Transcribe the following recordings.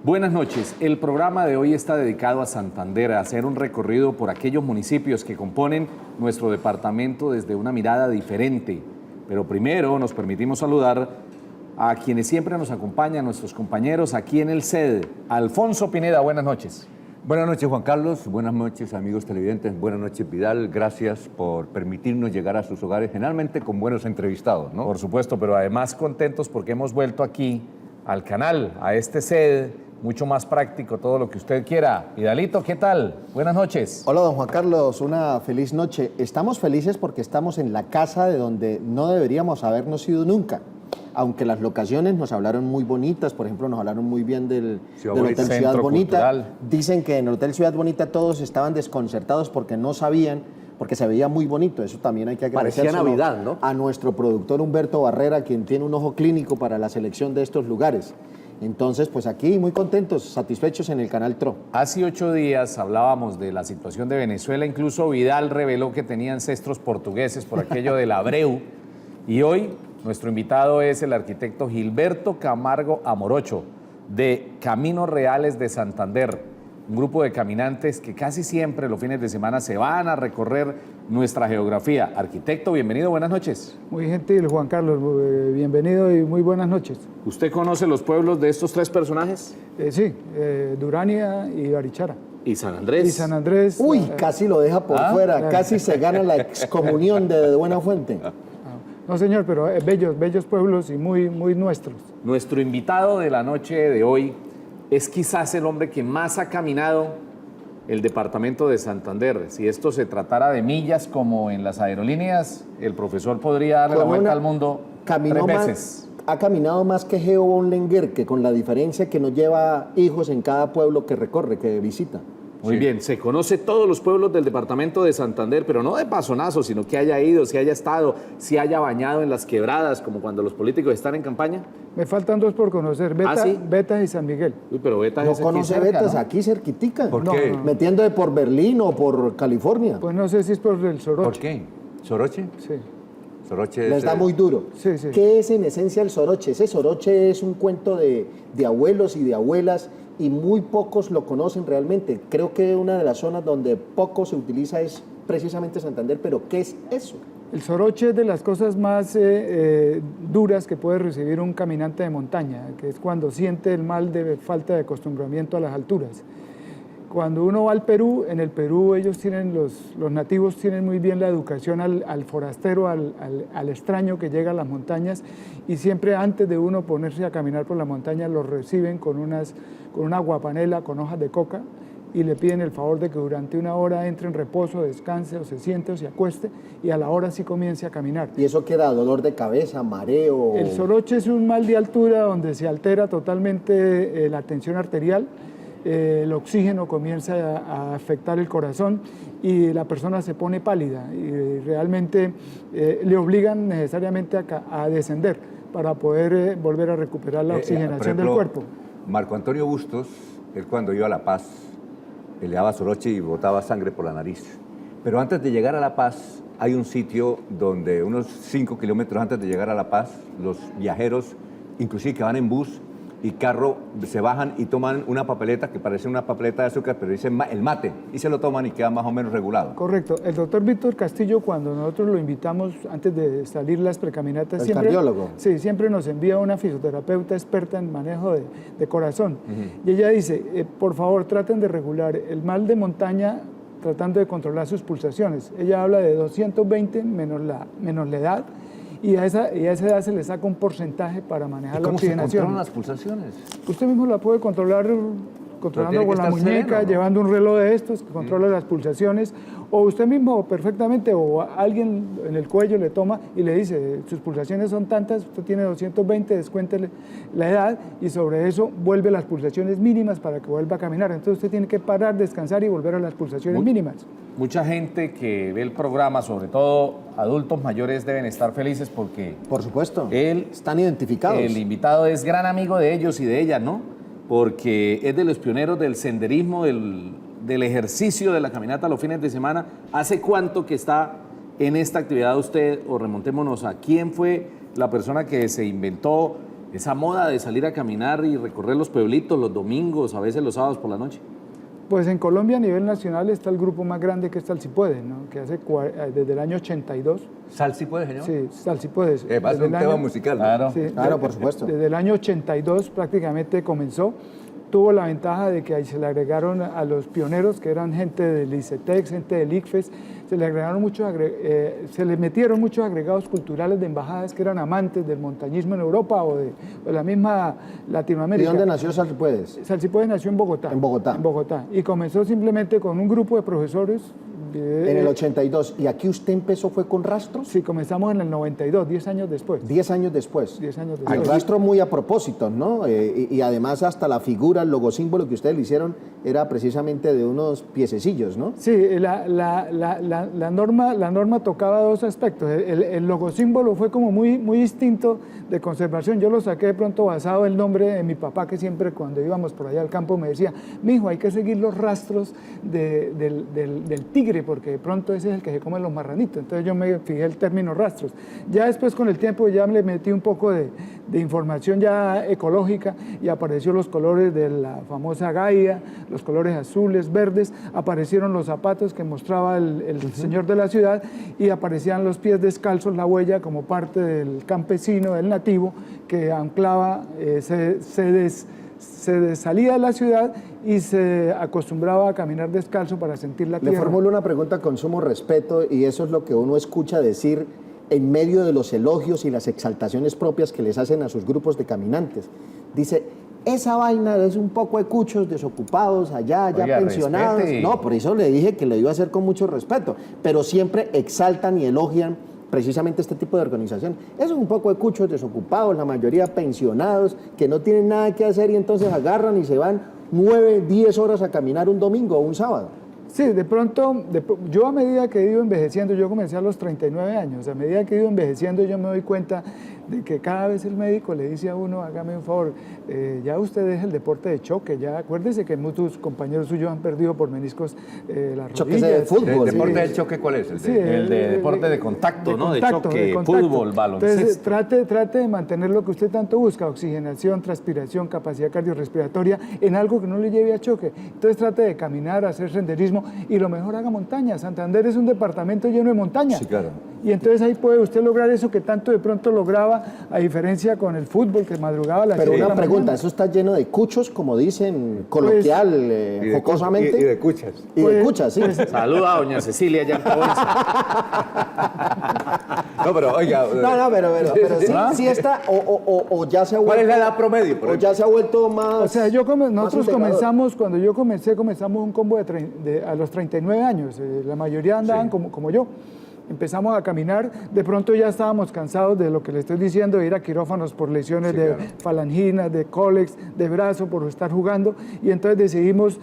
Buenas noches. El programa de hoy está dedicado a Santander, a hacer un recorrido por aquellos municipios que componen nuestro departamento desde una mirada diferente. Pero primero nos permitimos saludar a quienes siempre nos acompañan, nuestros compañeros aquí en el SED. Alfonso Pineda, buenas noches. Buenas noches, Juan Carlos. Buenas noches, amigos televidentes. Buenas noches, Vidal. Gracias por permitirnos llegar a sus hogares, generalmente con buenos entrevistados, ¿no? Por supuesto, pero además contentos porque hemos vuelto aquí al canal, a este SED, mucho más práctico, todo lo que usted quiera. Vidalito, ¿qué tal? Buenas noches. Hola, don Juan Carlos, una feliz noche. Estamos felices porque estamos en la casa de donde no deberíamos habernos ido nunca. Aunque las locaciones nos hablaron muy bonitas, por ejemplo, nos hablaron muy bien del Hotel Ciudad Bonita. Dicen que en el Hotel Ciudad Bonita todos estaban desconcertados porque no sabían, porque se veía muy bonito. Eso también hay que agradecer Navidad, ¿no? A nuestro productor Humberto Barrera, quien tiene un ojo clínico para la selección de estos lugares. Entonces, pues aquí muy contentos, satisfechos en el Canal TRO. Hace 8 días hablábamos de la situación de Venezuela, incluso Vidal reveló que tenía ancestros portugueses por aquello del Abreu, y hoy nuestro invitado es el arquitecto Gilberto Camargo Amorocho, de Caminos Reales de Santander, un grupo de caminantes que casi siempre los fines de semana se van a recorrer nuestra geografía. Arquitecto, bienvenido, buenas noches. Muy gentil, Juan Carlos, bienvenido y muy buenas noches. ¿Usted conoce los pueblos de estos 3 personajes? Sí, Durania y Barichara. ¿Y San Andrés? Y San Andrés. Uy, casi lo deja por fuera, claro. casi se gana la excomunión de Buena Fuente. No, señor, pero bellos pueblos y muy nuestros. Nuestro invitado de la noche de hoy es quizás el hombre que más ha caminado el departamento de Santander. Si esto se tratara de millas como en las aerolíneas, el profesor podría darle la vuelta al mundo 3 veces. Ha caminado más que Geo von Lengerke, con la diferencia que no lleva hijos en cada pueblo que recorre, que visita. Muy bien, se conoce todos los pueblos del departamento de Santander, pero no de pasonazo, sino que haya ido, si haya estado, si haya bañado en las quebradas, como cuando los políticos están en campaña. Me faltan 2 por conocer, Betas y San Miguel. Uy, pero Betas No es aquí conoce cerca, Betas, ¿no? aquí cerquitica. ¿Por qué? Metiéndose por Berlín o por California. Pues no sé si es por el Soroche. ¿Por qué? ¿Soroche? Sí. Soroche Les da muy duro. Sí. ¿Qué es en esencia el Soroche? Ese Soroche es un cuento de abuelos y de abuelas y muy pocos lo conocen realmente. Creo que una de las zonas donde poco se utiliza es precisamente Santander, pero ¿qué es eso? El soroche es de las cosas más duras que puede recibir un caminante de montaña, que es cuando siente el mal de falta de acostumbramiento a las alturas. Cuando uno va al Perú, en el Perú ellos tienen, los nativos tienen muy bien la educación al forastero, al extraño que llega a las montañas, y siempre antes de uno ponerse a caminar por la montaña los reciben con una guapanela, con hojas de coca, y le piden el favor de que durante 1 hora entre en reposo, descanse o se siente o se acueste, y a la hora sí comience a caminar. ¿Y eso qué da? ¿Dolor de cabeza, mareo? El soroche es un mal de altura donde se altera totalmente la tensión arterial, el oxígeno comienza a afectar el corazón y la persona se pone pálida y realmente le obligan necesariamente a descender para poder volver a recuperar la oxigenación por ejemplo, del cuerpo. Marco Antonio Bustos, él cuando iba a La Paz, le daba soroche y botaba sangre por la nariz. Pero antes de llegar a La Paz, hay un sitio donde unos 5 kilómetros antes de llegar a La Paz, los viajeros, inclusive que van en bus y carro, se bajan y toman una papeleta que parece una papeleta de azúcar, pero dice el mate, y se lo toman y queda más o menos regulado. Correcto. El doctor Víctor Castillo, cuando nosotros lo invitamos antes de salir las precaminatas, ¿El cardiólogo? Sí, siempre nos envía una fisioterapeuta experta en manejo de corazón. Y ella dice, por favor, traten de regular el mal de montaña tratando de controlar sus pulsaciones. Ella habla de 220 menos la edad, y a esa edad se le saca un porcentaje para manejar la oxigenación. ¿Cómo se controlan las pulsaciones? Usted mismo la puede controlar controlando con la muñeca, sereno, ¿no? llevando un reloj de estos que controla las pulsaciones, o usted mismo perfectamente, o alguien en el cuello le toma y le dice, sus pulsaciones son tantas, usted tiene 220, descuéntele la edad, y sobre eso vuelve a las pulsaciones mínimas para que vuelva a caminar. Entonces usted tiene que parar, descansar y volver a las pulsaciones mínimas. Mucha gente que ve el programa, sobre todo adultos mayores, deben estar felices porque Por supuesto, él, están identificados. el invitado es gran amigo de ellos y de ellas, ¿no? Porque es de los pioneros del senderismo, del ejercicio de la caminata los fines de semana. ¿Hace cuánto que está en esta actividad usted? O remontémonos a quién fue la persona que se inventó esa moda de salir a caminar y recorrer los pueblitos los domingos, a veces los sábados por la noche? Pues en Colombia a nivel nacional está el grupo más grande que es Sal Si Puedes, ¿no? Que hace desde el año 82. ¿Sal si puede, señor? Sí, Sal Si Puedes. Va a ser Desde un el tema año- musical. ¿no? Claro. Sí, Claro, por supuesto. Desde el año 82 prácticamente comenzó. Tuvo la ventaja de que ahí se le agregaron a los pioneros, que eran gente del ICETEX, gente del ICFES, se le agregaron se le metieron muchos agregados culturales de embajadas que eran amantes del montañismo en Europa o de la misma ¿Y Latinoamérica. dónde nació Sal Si Puedes? Sal Si Puedes nació en Bogotá. En Bogotá. En Bogotá. Y comenzó simplemente con un grupo de profesores. En el 82. ¿Y aquí usted empezó fue con rastros? Sí, comenzamos en el 92, 10 años después. 10 años después. 10 años El después. rastro muy a propósito, ¿no? Y además hasta la figura, el logosímbolo que ustedes le hicieron era precisamente de unos piececillos, ¿no? Sí, la norma tocaba dos aspectos. El logosímbolo fue como muy distinto de conservación. Yo lo saqué de pronto basado en el nombre de mi papá, que siempre cuando íbamos por allá al campo me decía, mijo, hay que seguir los rastros del tigre, porque de pronto ese es el que se come los marranitos. Entonces yo me fijé el término rastros. Ya después con el tiempo ya le metí un poco de información ya ecológica y apareció los colores de la famosa Gaia, los colores azules, verdes, aparecieron los zapatos que mostraba el señor de la ciudad y aparecían los pies descalzos, la huella como parte del campesino, del nativo, que anclaba, se salía de la ciudad y se acostumbraba a caminar descalzo para sentir la Le tierra. formulo una pregunta con sumo respeto y eso es lo que uno escucha decir en medio de los elogios y las exaltaciones propias que les hacen a sus grupos de caminantes. Dice, esa vaina es un poco de cuchos desocupados allá, ya Oiga, pensionados. respete. No, por eso le dije que lo iba a hacer con mucho respeto, pero siempre exaltan y elogian precisamente este tipo de organización. Es un poco de cuchos desocupados, la mayoría pensionados, que no tienen nada que hacer y entonces agarran y se van 9, 10 horas a caminar un domingo o un sábado. Sí, de pronto, yo a medida que he ido envejeciendo, yo comencé a los 39 años, a medida que he ido envejeciendo yo me doy cuenta de que cada vez el médico le dice a uno, hágame un favor, ya usted deja el deporte de choque, ya acuérdese que muchos compañeros suyos han perdido por meniscos las Choques rodillas. de fútbol. ¿El deporte del choque cuál es? Sí, El de deporte de contacto, ¿no? De choque, contacto. fútbol, baloncesto. Entonces, trate de mantener lo que usted tanto busca, oxigenación, transpiración, capacidad cardiorrespiratoria, en algo que no le lleve a choque. Entonces trate de caminar, hacer senderismo y lo mejor haga montaña. Santander es un departamento lleno de montaña. Sí, claro. Y entonces ahí puede usted lograr eso que tanto de pronto lograba, a diferencia con el fútbol, que madrugaba a las Pero 6 de una la pregunta, mañana. ¿eso está lleno de cuchos, como dicen coloquial, jocosamente? Y de cuchas. Y de Pues- cuchas, sí. Saluda a doña Cecilia ya en Provenza. No, pero oiga. No, pero sí, ¿Ah? sí está, o ya se ha ¿Cuál es vuelto, la edad promedio? por o ejemplo? ya se ha vuelto más. O sea, nosotros integrador. comenzamos, cuando yo comenzamos un combo a los 39 años. La mayoría andaban Sí. como yo. Empezamos a caminar, de pronto ya estábamos cansados de lo que le estoy diciendo, de ir a quirófanos por lesiones Sí, de claro. falanginas, de cólex, de brazo, por estar jugando, y entonces decidimos,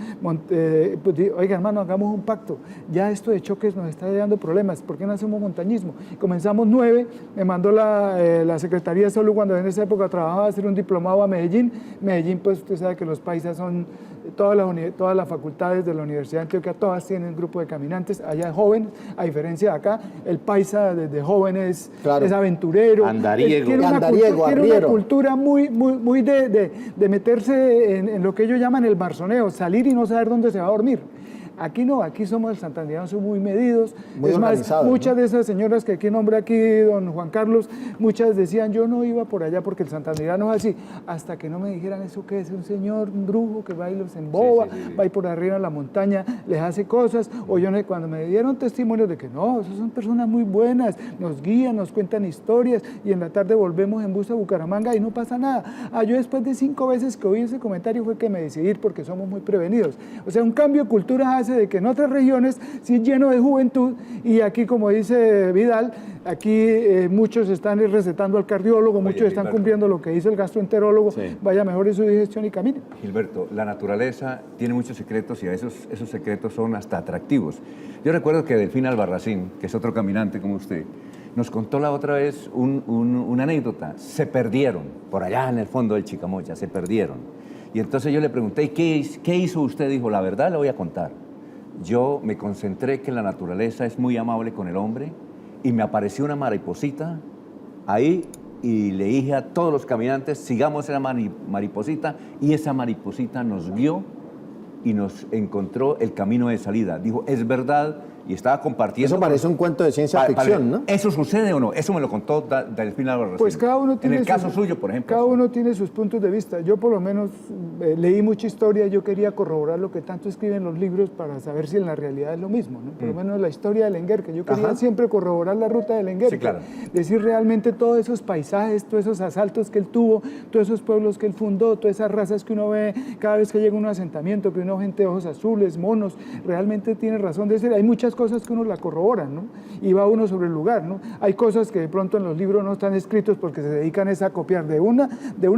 oiga hermano, hagamos un pacto, ya esto de choques nos está dando problemas, ¿por qué no hacemos montañismo? Comenzamos 9, me mandó la Secretaría de Salud cuando en esa época trabajaba a hacer un diplomado a Medellín. Medellín, pues usted sabe que los paisas son, todas las facultades de la Universidad de Antioquia, todas tienen un grupo de caminantes, allá es joven, a diferencia de acá, el paisa desde joven es aventurero, Andariego. tiene una Andariego, tiene una arriero. cultura muy de meterse en lo que ellos llaman el marzoneo, salir y no saber dónde se va a dormir. Aquí no, aquí somos el santandereanos, somos muy medidos. Muy es más, organizados, muchas ¿no? de esas señoras que aquí nombra aquí, don Juan Carlos, muchas decían, yo no iba por allá porque el santandereano es así, hasta que no me dijeran eso que es un señor, un brujo que va y los emboba, va y por arriba en la montaña, les hace cosas, o yo no, cuando me dieron testimonios de que no, esas son personas muy buenas, nos guían, nos cuentan historias, y en la tarde volvemos en bus a Bucaramanga y no pasa nada. Yo después de 5 veces que oí ese comentario fue que me decidí ir porque somos muy prevenidos. O sea, un cambio de cultura hace de que en otras regiones sí es lleno de juventud y aquí, como dice Vidal, aquí muchos están recetando al cardiólogo, muchos están Gilberto. cumpliendo lo que dice el gastroenterólogo, Sí. vaya, mejore su digestión y camine. Gilberto, la naturaleza tiene muchos secretos y a esos secretos son hasta atractivos. Yo recuerdo que Delfín Albarracín, que es otro caminante como usted, nos contó la otra vez una anécdota. Se perdieron, por allá en el fondo del Chicamocha, se perdieron. Y entonces yo le pregunté, ¿y qué hizo usted? Dijo, la verdad le voy a contar. Yo me concentré que la naturaleza es muy amable con el hombre y me apareció una mariposita ahí y le dije a todos los caminantes, sigamos esa mariposita, y esa mariposita nos guió y nos encontró el camino de salida. Dijo, es verdad, y estaba compartiendo. Eso parece un cuento de ciencia ficción, ¿no? ¿Eso sucede o no? Eso me lo contó Delfín Álvarez. Pues cada uno tiene en el caso suyo, por ejemplo. Cada uno tiene sus puntos de vista. Yo por lo menos leí mucha historia, yo quería corroborar lo que tanto escriben los libros para saber si en la realidad es lo mismo, ¿no? Por lo menos la historia del Enguerque. Yo quería siempre corroborar la ruta del Enguerque. Sí, claro. Decir realmente todos esos paisajes, todos esos asaltos que él tuvo, todos esos pueblos que él fundó, todas esas razas que uno ve cada vez que llega a un asentamiento, que uno gente de ojos azules, monos, realmente tiene razón de decir. Hay muchas cosas que uno la corroboran, ¿no? Y va uno sobre el lugar, ¿no? Hay cosas que de pronto en los libros no están escritos porque se dedican a copiar de un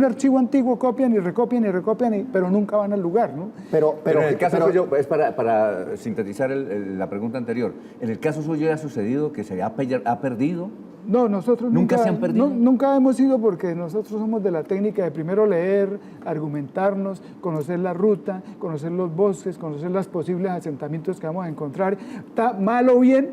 archivo antiguo, copian y recopian, pero nunca van al lugar, ¿no? Pero en el caso suyo, es para sintetizar la pregunta anterior, en el caso suyo ha sucedido que se ha perdido. No, nosotros ¿Nunca se han perdido? Nunca hemos ido porque nosotros somos de la técnica de primero leer, argumentarnos, conocer la ruta, conocer los bosques, conocer los posibles asentamientos que vamos a encontrar. Está mal o bien,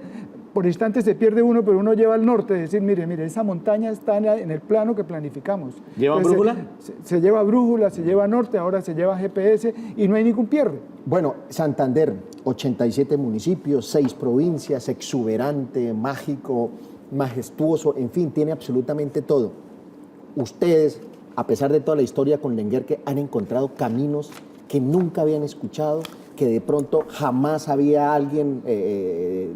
por instantes se pierde uno, pero uno lleva al norte, decir, mire, esa montaña está en el plano que planificamos. ¿Lleva brújula? Se lleva brújula, se lleva norte, ahora se lleva GPS y no hay ningún pierde. Bueno, Santander, 87 municipios, 6 provincias, exuberante, mágico, majestuoso, en fin, tiene absolutamente todo. Ustedes, a pesar de toda la historia con Lenguerque, han encontrado caminos que nunca habían escuchado, que de pronto jamás había alguien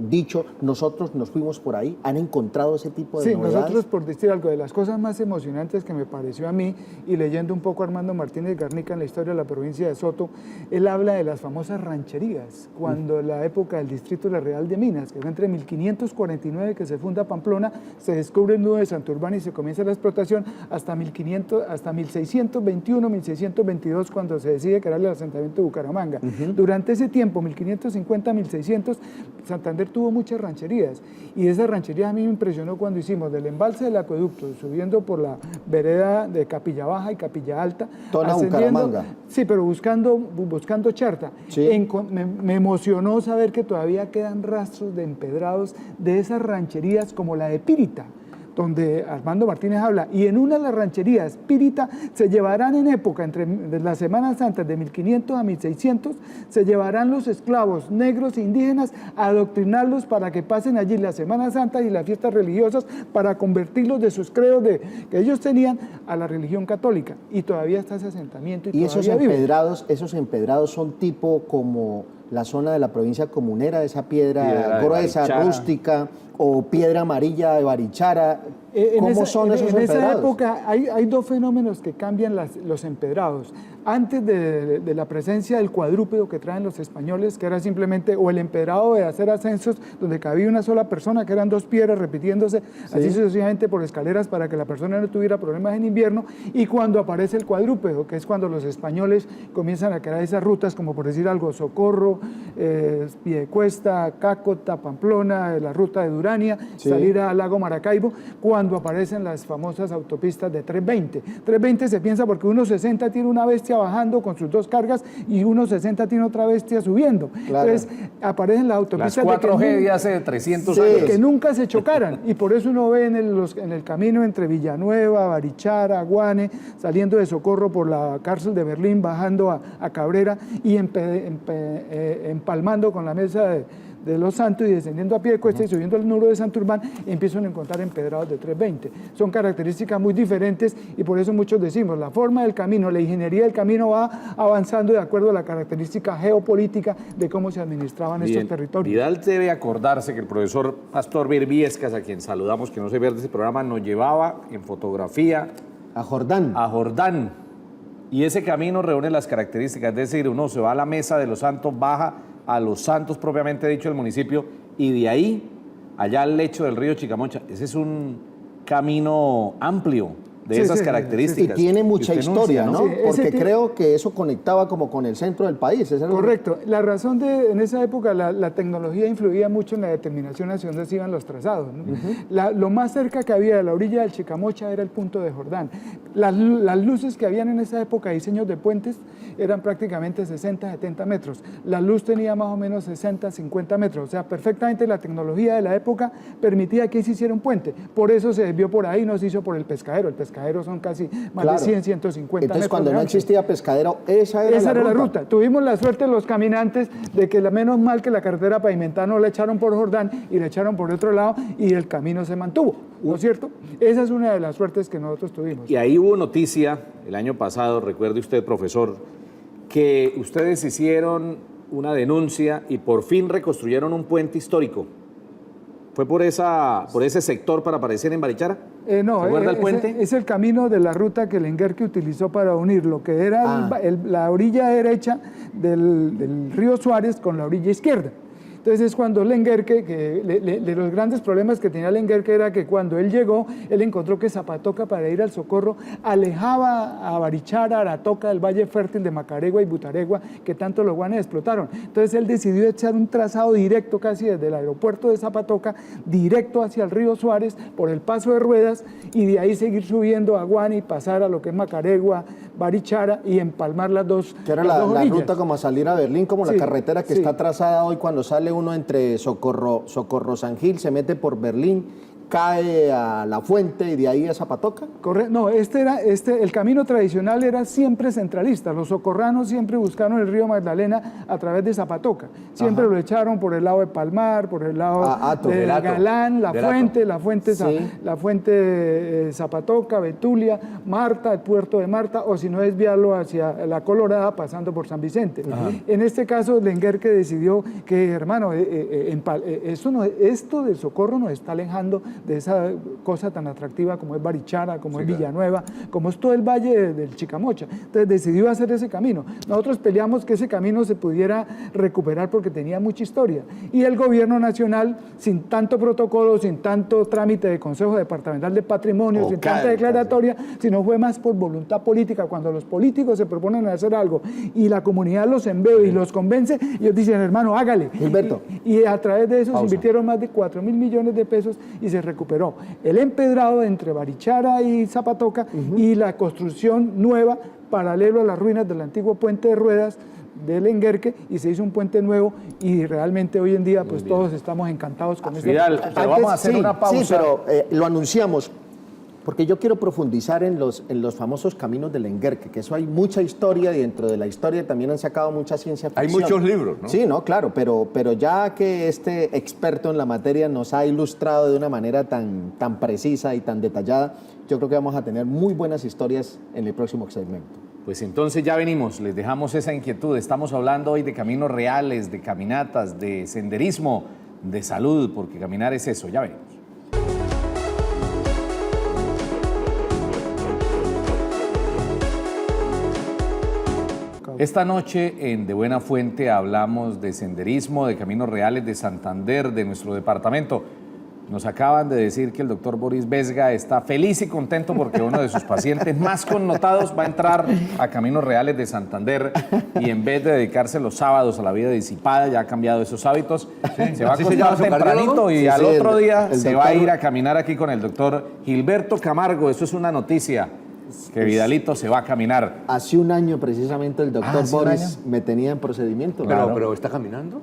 dicho, nosotros nos fuimos por ahí. ¿Han encontrado ese tipo de novedades? Nosotros, por decir algo, de las cosas más emocionantes que me pareció a mí, y leyendo un poco a Armando Martínez Garnica en la historia de la provincia de Soto, él habla de las famosas rancherías, cuando en la época del distrito de la Real de Minas, que fue entre 1549 que se funda Pamplona, se descubre el nudo de Santurbán y se comienza la explotación hasta 1621, 1622, cuando se decide crear el asentamiento de Bucaramanga. Durante ese tiempo, 1550, 1600, Santander tuvo muchas rancherías, y esa ranchería a mí me impresionó cuando hicimos del embalse del acueducto, subiendo por la vereda de Capilla Baja y Capilla Alta, toda Bucaramanga. Sí, pero buscando Charta. Sí. Me emocionó saber que todavía quedan rastros de empedrados de esas rancherías como la de Pírita, donde Armando Martínez habla, y en una de las rancherías, Pírita, se llevarán en época, entre las Semanas Santas de 1500 a 1600, se llevarán los esclavos negros e indígenas a adoctrinarlos para que pasen allí las Semanas Santas y las fiestas religiosas para convertirlos de sus credos que ellos tenían a la religión católica. Y todavía está ese asentamiento. Y esos empedrados son tipo como la zona de la provincia comunera, esa piedra gruesa, rústica, o piedra amarilla de Barichara. ¿Cómo son esos empedrados? En esa época hay dos fenómenos que cambian los empedrados. Antes de la presencia del cuadrúpedo que traen los españoles, que era simplemente, o el empedrado de hacer ascensos donde cabía una sola persona, que eran 2 piedras repitiéndose así sucesivamente por escaleras para que la persona no tuviera problemas en invierno, y cuando aparece el cuadrúpedo, que es cuando los españoles comienzan a crear esas rutas, como por decir algo, Socorro, Piedecuesta, Cácota, Pamplona, la ruta de Durania, salir al lago Maracaibo, cuando aparecen las famosas autopistas de 320. 320 se piensa porque 160 tiene una bestia bajando con sus 2 cargas y 160 tiene otra bestia subiendo. Claro. Entonces aparecen las autopistas. Las 4G de hace 300 años. Que nunca se chocaran, y por eso uno ve en el camino entre Villanueva, Barichara, Guane, saliendo de Socorro por la cárcel de Berlín, bajando a Cabrera y empalmando con la mesa de Los Santos y descendiendo a Piedecuesta y subiendo el muro de Santurbán, empiezan a encontrar empedrados de 320. Son características muy diferentes, y por eso muchos decimos, la forma del camino, la ingeniería del camino va avanzando de acuerdo a la característica geopolítica de cómo se administraban estos territorios. Vidal debe acordarse que el profesor Pastor Birbiescas, a quien saludamos, que no se pierde ese programa, nos llevaba en fotografía a Jordán. Y ese camino reúne las características, es decir, uno se va a la Mesa de los Santos, baja a Los Santos propiamente dicho del municipio, y de ahí allá al lecho del río Chicamocha. Ese es un camino amplio, de Sí, esas sí, Y características. tiene mucha que usted historia, enuncia, ¿no? Sí, ese Porque tiene- creo que eso conectaba como con el centro del país. Ese era Correcto. La razón de, en esa época, la tecnología influía mucho en la determinación hacia dónde se iban los trazados, ¿no? Lo más cerca que había de la orilla del Chicamocha era el punto de Jordán. Las luces que habían en esa época, diseños de puentes, eran prácticamente 60, 70 metros. La luz tenía más o menos 60, 50 metros. O sea, perfectamente la tecnología de la época permitía que se hiciera un puente. Por eso se desvió por ahí, no se hizo por el Pescadero. El Pescadero son casi más Claro. de 100, 150 Entonces, metros cuando de no ancho. existía Pescadero, esa era Esa era la ruta. Tuvimos la suerte los caminantes de que menos mal que la carretera pavimentada no la echaron por Jordán y la echaron por otro lado y el camino se mantuvo, ¿no es cierto? Esa es una de las suertes que nosotros tuvimos. Y ahí hubo noticia el año pasado, recuerde usted, profesor, que ustedes hicieron una denuncia y por fin reconstruyeron un puente histórico. ¿Fue por ese sector para aparecer en Barichara? No, ¿Se acuerda el puente? Es el camino de la ruta que el Enguerque utilizó para unir lo que era la orilla derecha del río Suárez con la orilla izquierda. Entonces es cuando el Enguerque, de los grandes problemas que tenía el Enguerque era que cuando él llegó, él encontró que Zapatoca para ir al Socorro alejaba a Barichara, Aratoca, el Valle Fértil de Macaregua y Butaregua, que tanto los guanes explotaron. Entonces él decidió echar un trazado directo casi desde el aeropuerto de Zapatoca, directo hacia el río Suárez, por el Paso de Ruedas, y de ahí seguir subiendo a Guani, pasar a lo que es Macaregua, Barichara y empalmar las dos Que era las dos la orillas. ruta como a salir a Berlín, como la Sí, carretera que sí. está trazada hoy cuando sale uno entre Socorro San Gil, se mete por Berlín, cae a La Fuente y de ahí a Zapatoca. No, el camino tradicional era siempre centralista. Los socorranos siempre buscaron el río Magdalena a través de Zapatoca. Siempre lo echaron por el lado de Palmar, por el lado Hato. de Del Hato. Galán, Del Hato. la fuente Zapatoca, Betulia, Marta, el puerto de Marta, o si no desviarlo hacia la Colorada pasando por San Vicente. En este caso, Lenguerque decidió que, hermano, esto del Socorro nos está alejando de esa cosa tan atractiva como es Barichara, como es Villanueva, como es todo el valle del Chicamocha. Entonces decidió hacer ese camino. Nosotros peleamos que ese camino se pudiera recuperar porque tenía mucha historia. Y el gobierno nacional, sin tanto protocolo, sin tanto trámite de Consejo Departamental de Patrimonio, sin tanta declaratoria, sino fue más por voluntad política. Cuando los políticos se proponen hacer algo y la comunidad los embebe y los convence, ellos dicen, hermano, hágale. Gilberto. Y a través de eso Pausa. se invirtieron más de 4.000 millones de pesos y se recuperó el empedrado entre Barichara y Zapatoca y la construcción nueva paralelo a las ruinas del antiguo puente de ruedas del Enguerque, y se hizo un puente nuevo y realmente hoy en día pues todos estamos encantados con este. Vidal, pero vamos a hacer una pausa. Sí, pero lo anunciamos porque yo quiero profundizar en los famosos caminos del Enguerque, que eso hay mucha historia y dentro de la historia también han sacado mucha ciencia Hay ficción. muchos libros, ¿no? Sí, no, claro, pero ya que este experto en la materia nos ha ilustrado de una manera tan precisa y tan detallada, yo creo que vamos a tener muy buenas historias en el próximo segmento. Pues entonces ya venimos, les dejamos esa inquietud. Estamos hablando hoy de caminos reales, de caminatas, de senderismo, de salud, porque caminar es eso. Ya venimos. Esta noche en De Buena Fuente hablamos de senderismo, de caminos reales de Santander, de nuestro departamento. Nos acaban de decir que el doctor Boris Vesga está feliz y contento porque uno de sus pacientes más connotados va a entrar a Caminos Reales de Santander y en vez de dedicarse los sábados a la vida disipada, ya ha cambiado esos hábitos, se va a ¿Así se llama acostar su tempranito cardiólogo? y Sí, al sí, otro día el se va a doctor- ir a caminar aquí con el doctor Gilberto Camargo. Eso es una noticia, que Vidalito se va a caminar. Hace un año precisamente el doctor ¿hace un Boris año? me tenía en procedimiento. Pero ¿está caminando?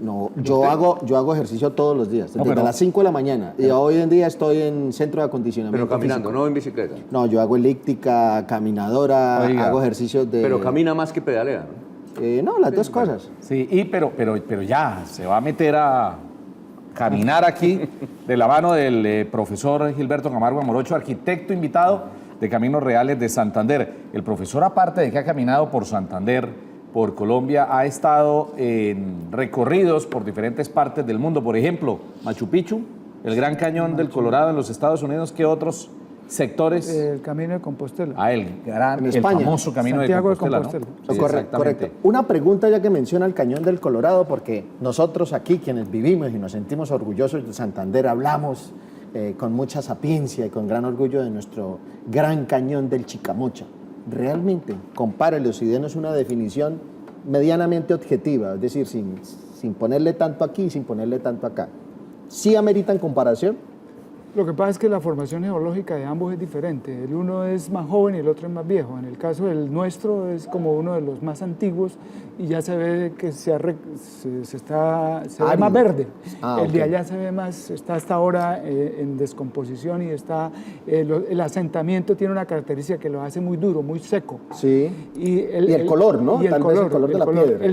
No, yo hago ejercicio todos los días, No, desde pero- las 5 de la mañana. Y hoy en día estoy en centro de acondicionamiento Pero caminando, físico. no en bicicleta. No, yo hago elíptica, caminadora, Oiga. hago ejercicios de... Pero camina más que pedalea, ¿no? no, las dos cosas. Sí, pero ya se va a meter a caminar aquí de la mano del profesor Gilberto Camargo Amorocho, arquitecto invitado de Caminos Reales de Santander. El profesor, aparte de que ha caminado por Santander, por Colombia, ha estado en recorridos por diferentes partes del mundo. Por ejemplo, Machu Picchu, el Gran Cañón del Colorado en los Estados Unidos. ¿Qué otros sectores? El camino de Compostela. En El España. famoso camino Santiago de de Compostela, Compostela. ¿no? Sí, Correcto. exactamente. Una pregunta ya que menciona el Cañón del Colorado, porque nosotros aquí, quienes vivimos y nos sentimos orgullosos de Santander, hablamos con mucha sapiencia y con gran orgullo de nuestro gran cañón del Chicamocha. Realmente, compárelos y denos una definición medianamente objetiva, es decir, sin ponerle tanto aquí y sin ponerle tanto acá. ¿Sí ameritan comparación? Lo que pasa es que la formación geológica de ambos es diferente. El uno es más joven y el otro es más viejo. En el caso del nuestro es como uno de los más antiguos y ya se ve que se ve más verde. El de allá se ve más, está hasta ahora en descomposición y el asentamiento tiene una característica que lo hace muy duro, muy seco. Sí. Y el color, ¿no? Y el Tal vez el color de la piedra.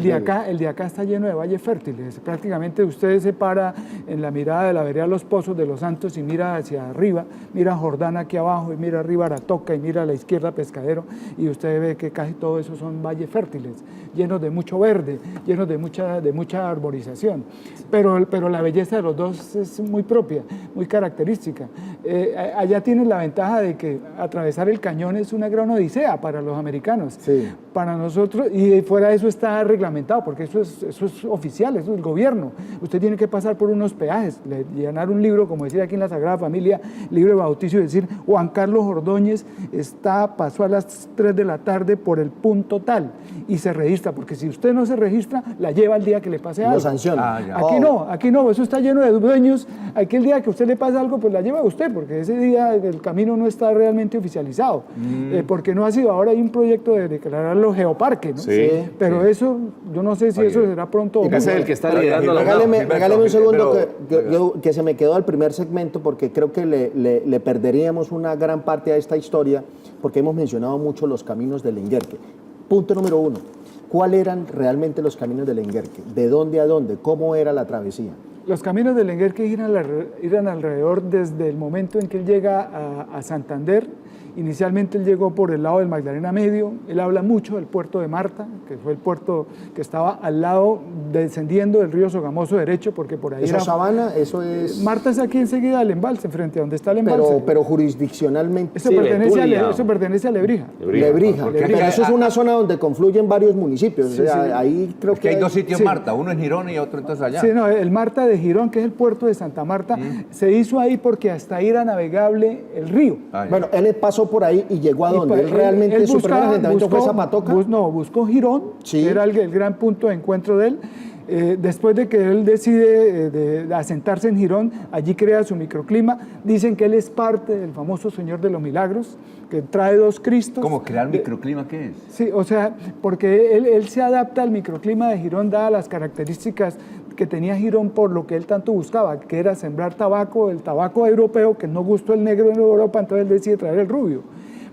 El de acá está lleno de valles fértiles. Prácticamente usted se para en la mirada de la vereda de los Pozos de los Santos y mira hacia arriba, mira Jordán aquí abajo y mira arriba Aratoca y mira a la izquierda Pescadero y usted ve que casi todo eso son valles fértiles, llenos de mucho verde, llenos de mucha arborización. Pero la belleza de los dos es muy propia, muy característica. Allá tienen la ventaja de que atravesar el cañón es una gran odisea para los americanos. Sí. Para nosotros, y fuera de eso está reglamentado, porque eso es oficial, eso es el gobierno. Usted tiene que pasar por unos peajes, llenar un libro, como decía aquí en la Sagrada Familia, libro de bautizo, y decir, Juan Carlos Ordóñez pasó a las 3 de la tarde por el punto tal, y se registra, porque si usted no se registra, la lleva el día que le pase algo. Lo sanciona. Aquí no, eso está lleno de dueños, aquí el día que usted le pasa algo, pues la lleva usted, porque ese día el camino no está realmente oficializado, porque no ha sido, ahora hay un proyecto de declararlo geoparque, ¿no? Sí. Pero eso, yo no sé si eso será pronto o Ese es el que está liderando la... Regáleme un segundo que se me quedó al primer segmento porque creo que le perderíamos una gran parte a esta historia porque hemos mencionado mucho los caminos del Lenguerque. Punto número 1. ¿Cuáles eran realmente los caminos del Lenguerque? ¿De dónde a dónde? ¿Cómo era la travesía? Los caminos del Lenguerque iban alrededor desde el momento en que él llega a Santander. Inicialmente él llegó por el lado del Magdalena Medio. Él habla mucho del puerto de Marta, que fue el puerto que estaba al lado, descendiendo del río Sogamoso derecho, porque por ahí ¿Eso era... es Sabana? ¿Eso es...? Marta es aquí enseguida del embalse, frente a donde está el embalse. Pero jurisdiccionalmente... Eso pertenece a Lebrija. Lebrija. Pero eso es una zona donde confluyen varios municipios. Sí, o sea, sí. Ahí creo Es que hay dos sitios Sí. Marta, uno en Girón y otro entonces allá. Sí, no, el Marta de Girón, que es el puerto de Santa Marta, se hizo ahí porque hasta ahí era navegable el río. Bueno, él pasó por ahí y llegó a dónde. ¿Él realmente su primer asentamiento fue Zapatoca? Buscó Girón, Sí. que era el gran punto de encuentro de él. Después de que él decide de asentarse en Girón, allí crea su microclima. Dicen que él es parte del famoso Señor de los Milagros, que trae 2 Cristos. ¿Cómo crear microclima qué es? Sí, o sea, porque él se adapta al microclima de Girón, dadas las características que tenía Girón por lo que él tanto buscaba, que era sembrar tabaco, el tabaco europeo, que no gustó el negro en Europa, entonces él decide traer el rubio.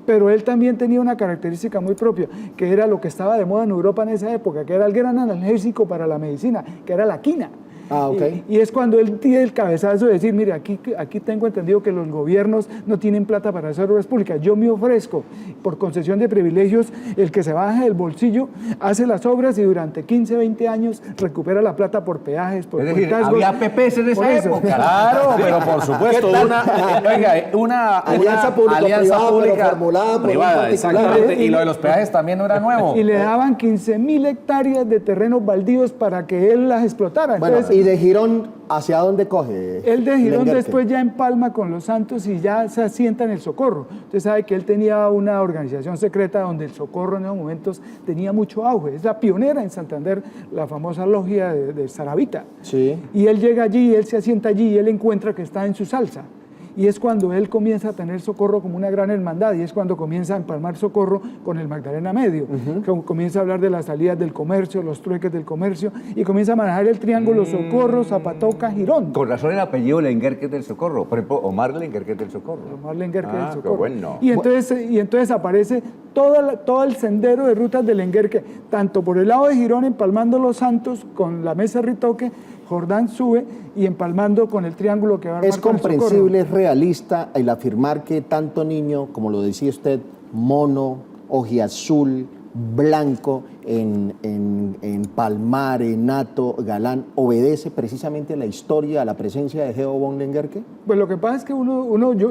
Pero él también tenía una característica muy propia, que era lo que estaba de moda en Europa en esa época, que era el gran analgésico para la medicina, que era la quina. Ah, ok. Y es cuando él tiene el cabezazo de decir, mire, aquí tengo entendido que los gobiernos no tienen plata para hacer obras públicas. Yo me ofrezco, por concesión de privilegios, el que se baje del bolsillo, hace las obras y durante 15, 20 años recupera la plata por peajes, por Es decir, puentazgos. había PPs en Por esa eso. época. Claro, pero por supuesto, una Alianza público-privada, pero formulada por un privada, particular. exactamente. Y lo de los peajes también no era nuevo. Y le daban 15.000 hectáreas de terrenos baldíos para que él las explotara. Bueno, Entonces, ¿y de Girón hacia dónde coge? él de Girón Lenguerque? después ya empalma con los Santos y ya se asienta en el Socorro. Usted sabe que él tenía una organización secreta donde el Socorro en esos momentos tenía mucho auge. Es la pionera en Santander, la famosa logia de Saravita. Sí. Y él llega allí, él se asienta allí y él encuentra que está en su salsa. Y es cuando él comienza a tener Socorro como una gran hermandad, y es cuando comienza a empalmar Socorro con el Magdalena Medio. Comienza a hablar de las salidas del comercio, los trueques del comercio, y comienza a manejar el triángulo Socorro, Zapatoca, Girón. Con razón el apellido Lenguerque del Socorro. Por ejemplo, Omar Lenguerque del Socorro. Omar Lenguerque Ah, del qué Socorro. bueno. Y entonces aparece todo el sendero de rutas de Lenguerque, tanto por el lado de Girón, empalmando Los Santos con la Mesa Ritoque, Jordán sube y empalmando con el triángulo que va a armar Es con el comprensible, es Socorro. realista el afirmar que tanto niño, como lo decía usted, mono, ojiazul, blanco, en Palmar, en Nato, Galán, obedece precisamente a la historia, a la presencia de Geo von Lengerke? Pues lo que pasa es que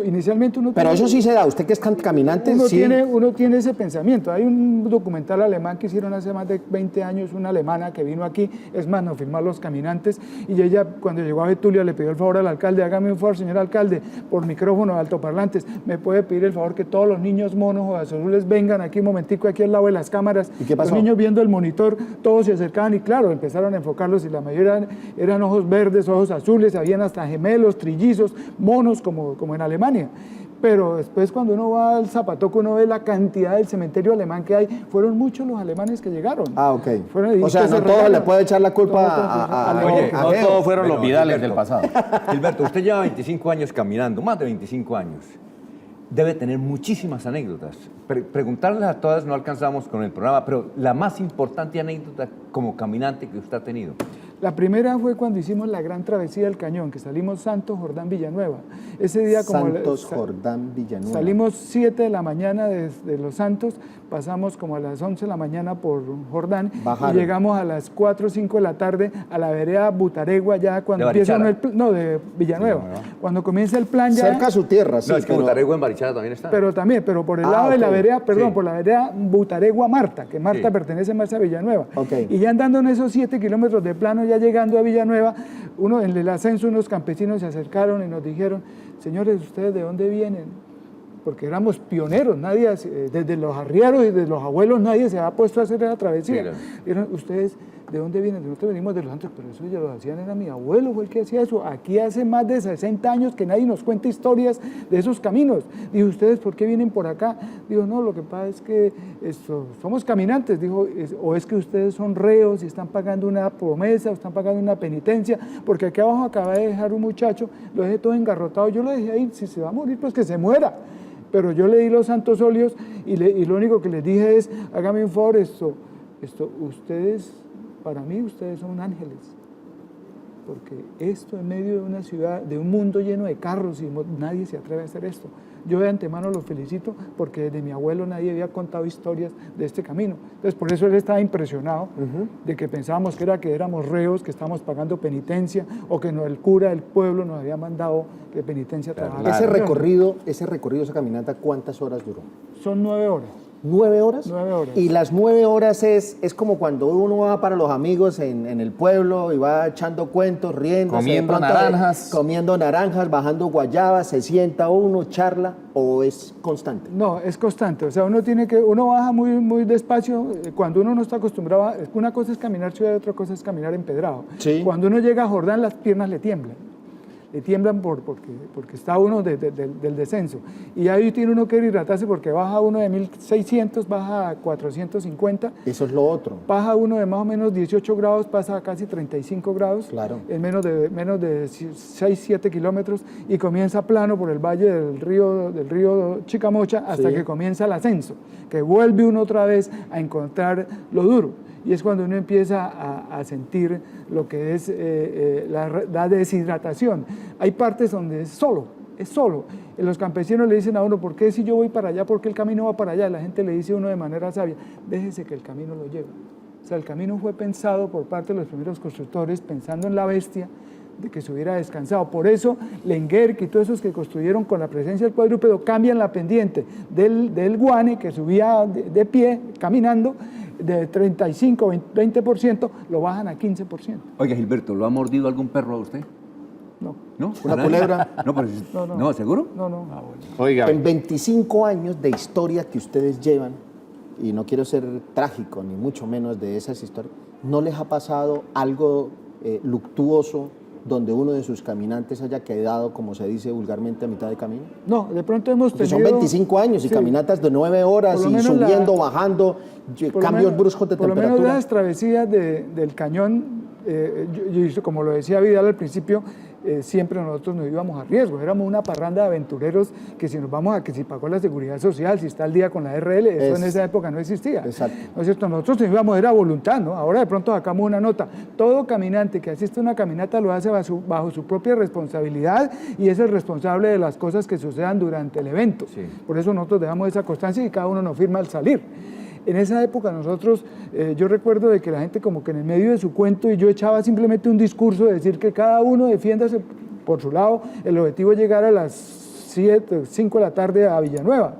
inicialmente uno... Pero eso sí se da, usted que es caminante, uno, sí. uno tiene ese pensamiento. Hay un documental alemán que hicieron hace más de 20 años, una alemana que vino aquí, es más, nos firmó Los Caminantes, y ella cuando llegó a Betulia le pidió el favor al alcalde: hágame un favor, señor alcalde, por micrófono, altoparlantes, me puede pedir el favor que todos los niños monos o azules vengan aquí un momentico, aquí al lado de las cámaras. ¿Y qué pasó? Los niños viendo el monitor, todos se acercaban y claro, empezaron a enfocarlos y la mayoría eran ojos verdes, ojos azules, habían hasta gemelos, trillizos, monos como en Alemania. Pero después cuando uno va al Zapatoco, uno ve la cantidad del cementerio alemán que hay. Fueron muchos los alemanes que llegaron. Ah, ok. Fueron, o sea, no todos le puede echar la culpa a Oye, no Geo. todos fueron los Vidales Gilberto, del pasado. Gilberto, usted lleva 25 años caminando, más de 25 años. Debe tener muchísimas anécdotas. Preguntarles a todas no alcanzamos con el programa, pero la más importante anécdota como caminante que usted ha tenido. La primera fue cuando hicimos la gran travesía del Cañón, que salimos Santos, Jordán, Villanueva. Ese día como Santos, Jordán, Villanueva. salimos 7 de la mañana de Los Santos, pasamos como a las 11 de la mañana por Jordán. Bajaron. Y llegamos a las 4 o 5 de la tarde a la vereda Butaregua, ya cuando ¿De empieza Barichara? no, de Villanueva. Cuando comienza el plan ya... Cerca a su tierra, sí. No, es que pero- Butaregua en Barichara también está. Pero por el lado de la ok. vereda, perdón, Sí. por la vereda Butaregua Marta, que Marta Sí. pertenece más a Villanueva. Ok. Y ya andando en esos 7 kilómetros de plano, ya llegando a Villanueva, en el ascenso unos campesinos se acercaron y nos dijeron: señores, ¿ustedes de dónde vienen? Porque éramos pioneros, nadie, desde los arrieros y desde los abuelos, nadie se había puesto a hacer esa travesía. Sí, claro. Dijeron: ¿ustedes de dónde vienen? Nosotros venimos de Los Santos, pero eso ya lo hacían, era mi abuelo, fue el que hacía eso. Aquí hace más de 60 años que nadie nos cuenta historias de esos caminos. Dijo: ¿ustedes por qué vienen por acá? Dijo: no, lo que pasa es que somos caminantes. Dijo: o es que ustedes son reos y están pagando una promesa, o están pagando una penitencia, porque aquí abajo acaba de dejar un muchacho, lo dejé todo engarrotado, yo lo dejé ahí, si se va a morir, pues que se muera. Pero yo le di los santos óleos y lo único que les dije es: hágame un favor, ustedes, para mí, ustedes son ángeles. Porque esto en medio de una ciudad, de un mundo lleno de carros, y nadie se atreve a hacer esto. Yo de antemano los felicito porque desde mi abuelo nadie había contado historias de este camino. Entonces, por eso él estaba impresionado de que pensábamos que éramos reos, que estábamos pagando penitencia, o que el cura del pueblo nos había mandado de penitencia a trabajar. Ese recorrido, esa caminata, ¿cuántas horas duró? Son 9 horas. ¿9 horas? 9 horas. Y las 9 horas es como cuando uno va para los amigos en el pueblo y va echando cuentos, riendo, Comiendo naranjas. comiendo naranjas, bajando guayabas, se sienta uno, charla, o es constante. No, es constante. O sea, uno baja muy, muy despacio. Cuando uno no está acostumbrado, una cosa es caminar ciudad y otra cosa es caminar empedrado. Sí. Cuando uno llega a Jordán, las piernas le tiemblan. Le tiemblan porque está uno del descenso. Y ahí tiene uno que hidratarse porque baja uno de 1600, baja a 450. Eso es lo otro. Baja uno de más o menos 18 grados, pasa a casi 35 grados, Claro. en menos de 6, 7 kilómetros, y comienza plano por el valle del río Chicamocha hasta Sí. que comienza el ascenso, que vuelve uno otra vez a encontrar lo duro. Y es cuando uno empieza a sentir lo que es la deshidratación. Hay partes donde es solo. Los campesinos le dicen a uno: ¿por qué si yo voy para allá? ¿Por qué el camino va para allá? La gente le dice a uno de manera sabia: déjese que el camino lo lleve. O sea, el camino fue pensado por parte de los primeros constructores, pensando en la bestia, de que se hubiera descansado. Por eso, Lengerke y todos esos que construyeron con la presencia del cuadrúpedo cambian la pendiente del guane, que subía de pie, caminando, de 35 o 20%, lo bajan a 15%. Oiga, Gilberto, ¿lo ha mordido algún perro a usted? No, ¿No? ¿Una ¿A nadie? culebra? No, pero, No. no, ¿seguro? no. Ah, bueno. Oiga, En 25 años de historia que ustedes llevan, y no quiero ser trágico, ni mucho menos de esas historias, ¿no les ha pasado algo luctuoso donde uno de sus caminantes haya quedado, como se dice vulgarmente, a mitad de camino? No, de pronto hemos Porque tenido... son 25 años y Sí. caminatas de 9 horas Por lo y menos subiendo, bajando, Por lo cambios menos- bruscos de por lo menos temperatura. las travesías del cañón, como lo decía Vidal al principio, siempre nosotros nos íbamos a riesgo. Éramos una parranda de aventureros que si nos vamos a que si pagó la seguridad social, si está al día con la RL, eso en esa época no existía. Exacto. ¿No es cierto? Nosotros nos íbamos, era voluntad, ¿no? Ahora de pronto sacamos una nota. Todo caminante que asiste a una caminata lo hace bajo su propia responsabilidad y es el responsable de las cosas que sucedan durante el evento. Sí. Por eso nosotros dejamos esa constancia y cada uno nos firma al salir. En esa época nosotros, yo recuerdo de que la gente como que en el medio de su cuento y yo echaba simplemente un discurso de decir que cada uno defiéndase por su lado, el objetivo es llegar a las 5 de la tarde a Villanueva.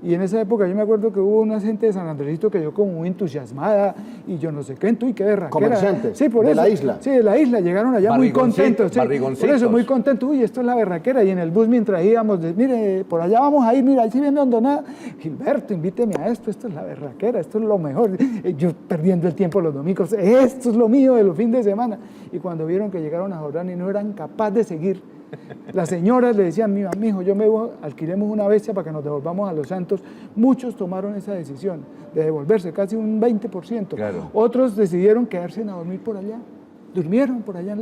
Y en esa época yo me acuerdo que hubo una gente de San Andresito que yo como muy entusiasmada y yo no sé qué, y qué berraquera. Comerciantes Sí, por de eso. la isla. Sí, de la isla, llegaron allá muy contentos. Sí, por barrigoncitos. eso, muy contentos. Uy, esto es la berraquera. Y en el bus mientras íbamos, mire, por allá vamos a ir, mira, ahí sí viene Hondonada. Gilberto, invíteme a esto es la berraquera, esto es lo mejor. Yo perdiendo el tiempo los domingos, esto es lo mío de los fines de semana. Y cuando vieron que llegaron a Jordán y no eran capaces de seguir, las señoras le decían, mijo, yo me voy, alquilemos una bestia para que nos devolvamos a Los Santos. Muchos tomaron esa decisión de devolverse, casi un 20%. Claro. Otros decidieron quedarse a dormir por allá. Durmieron por allá en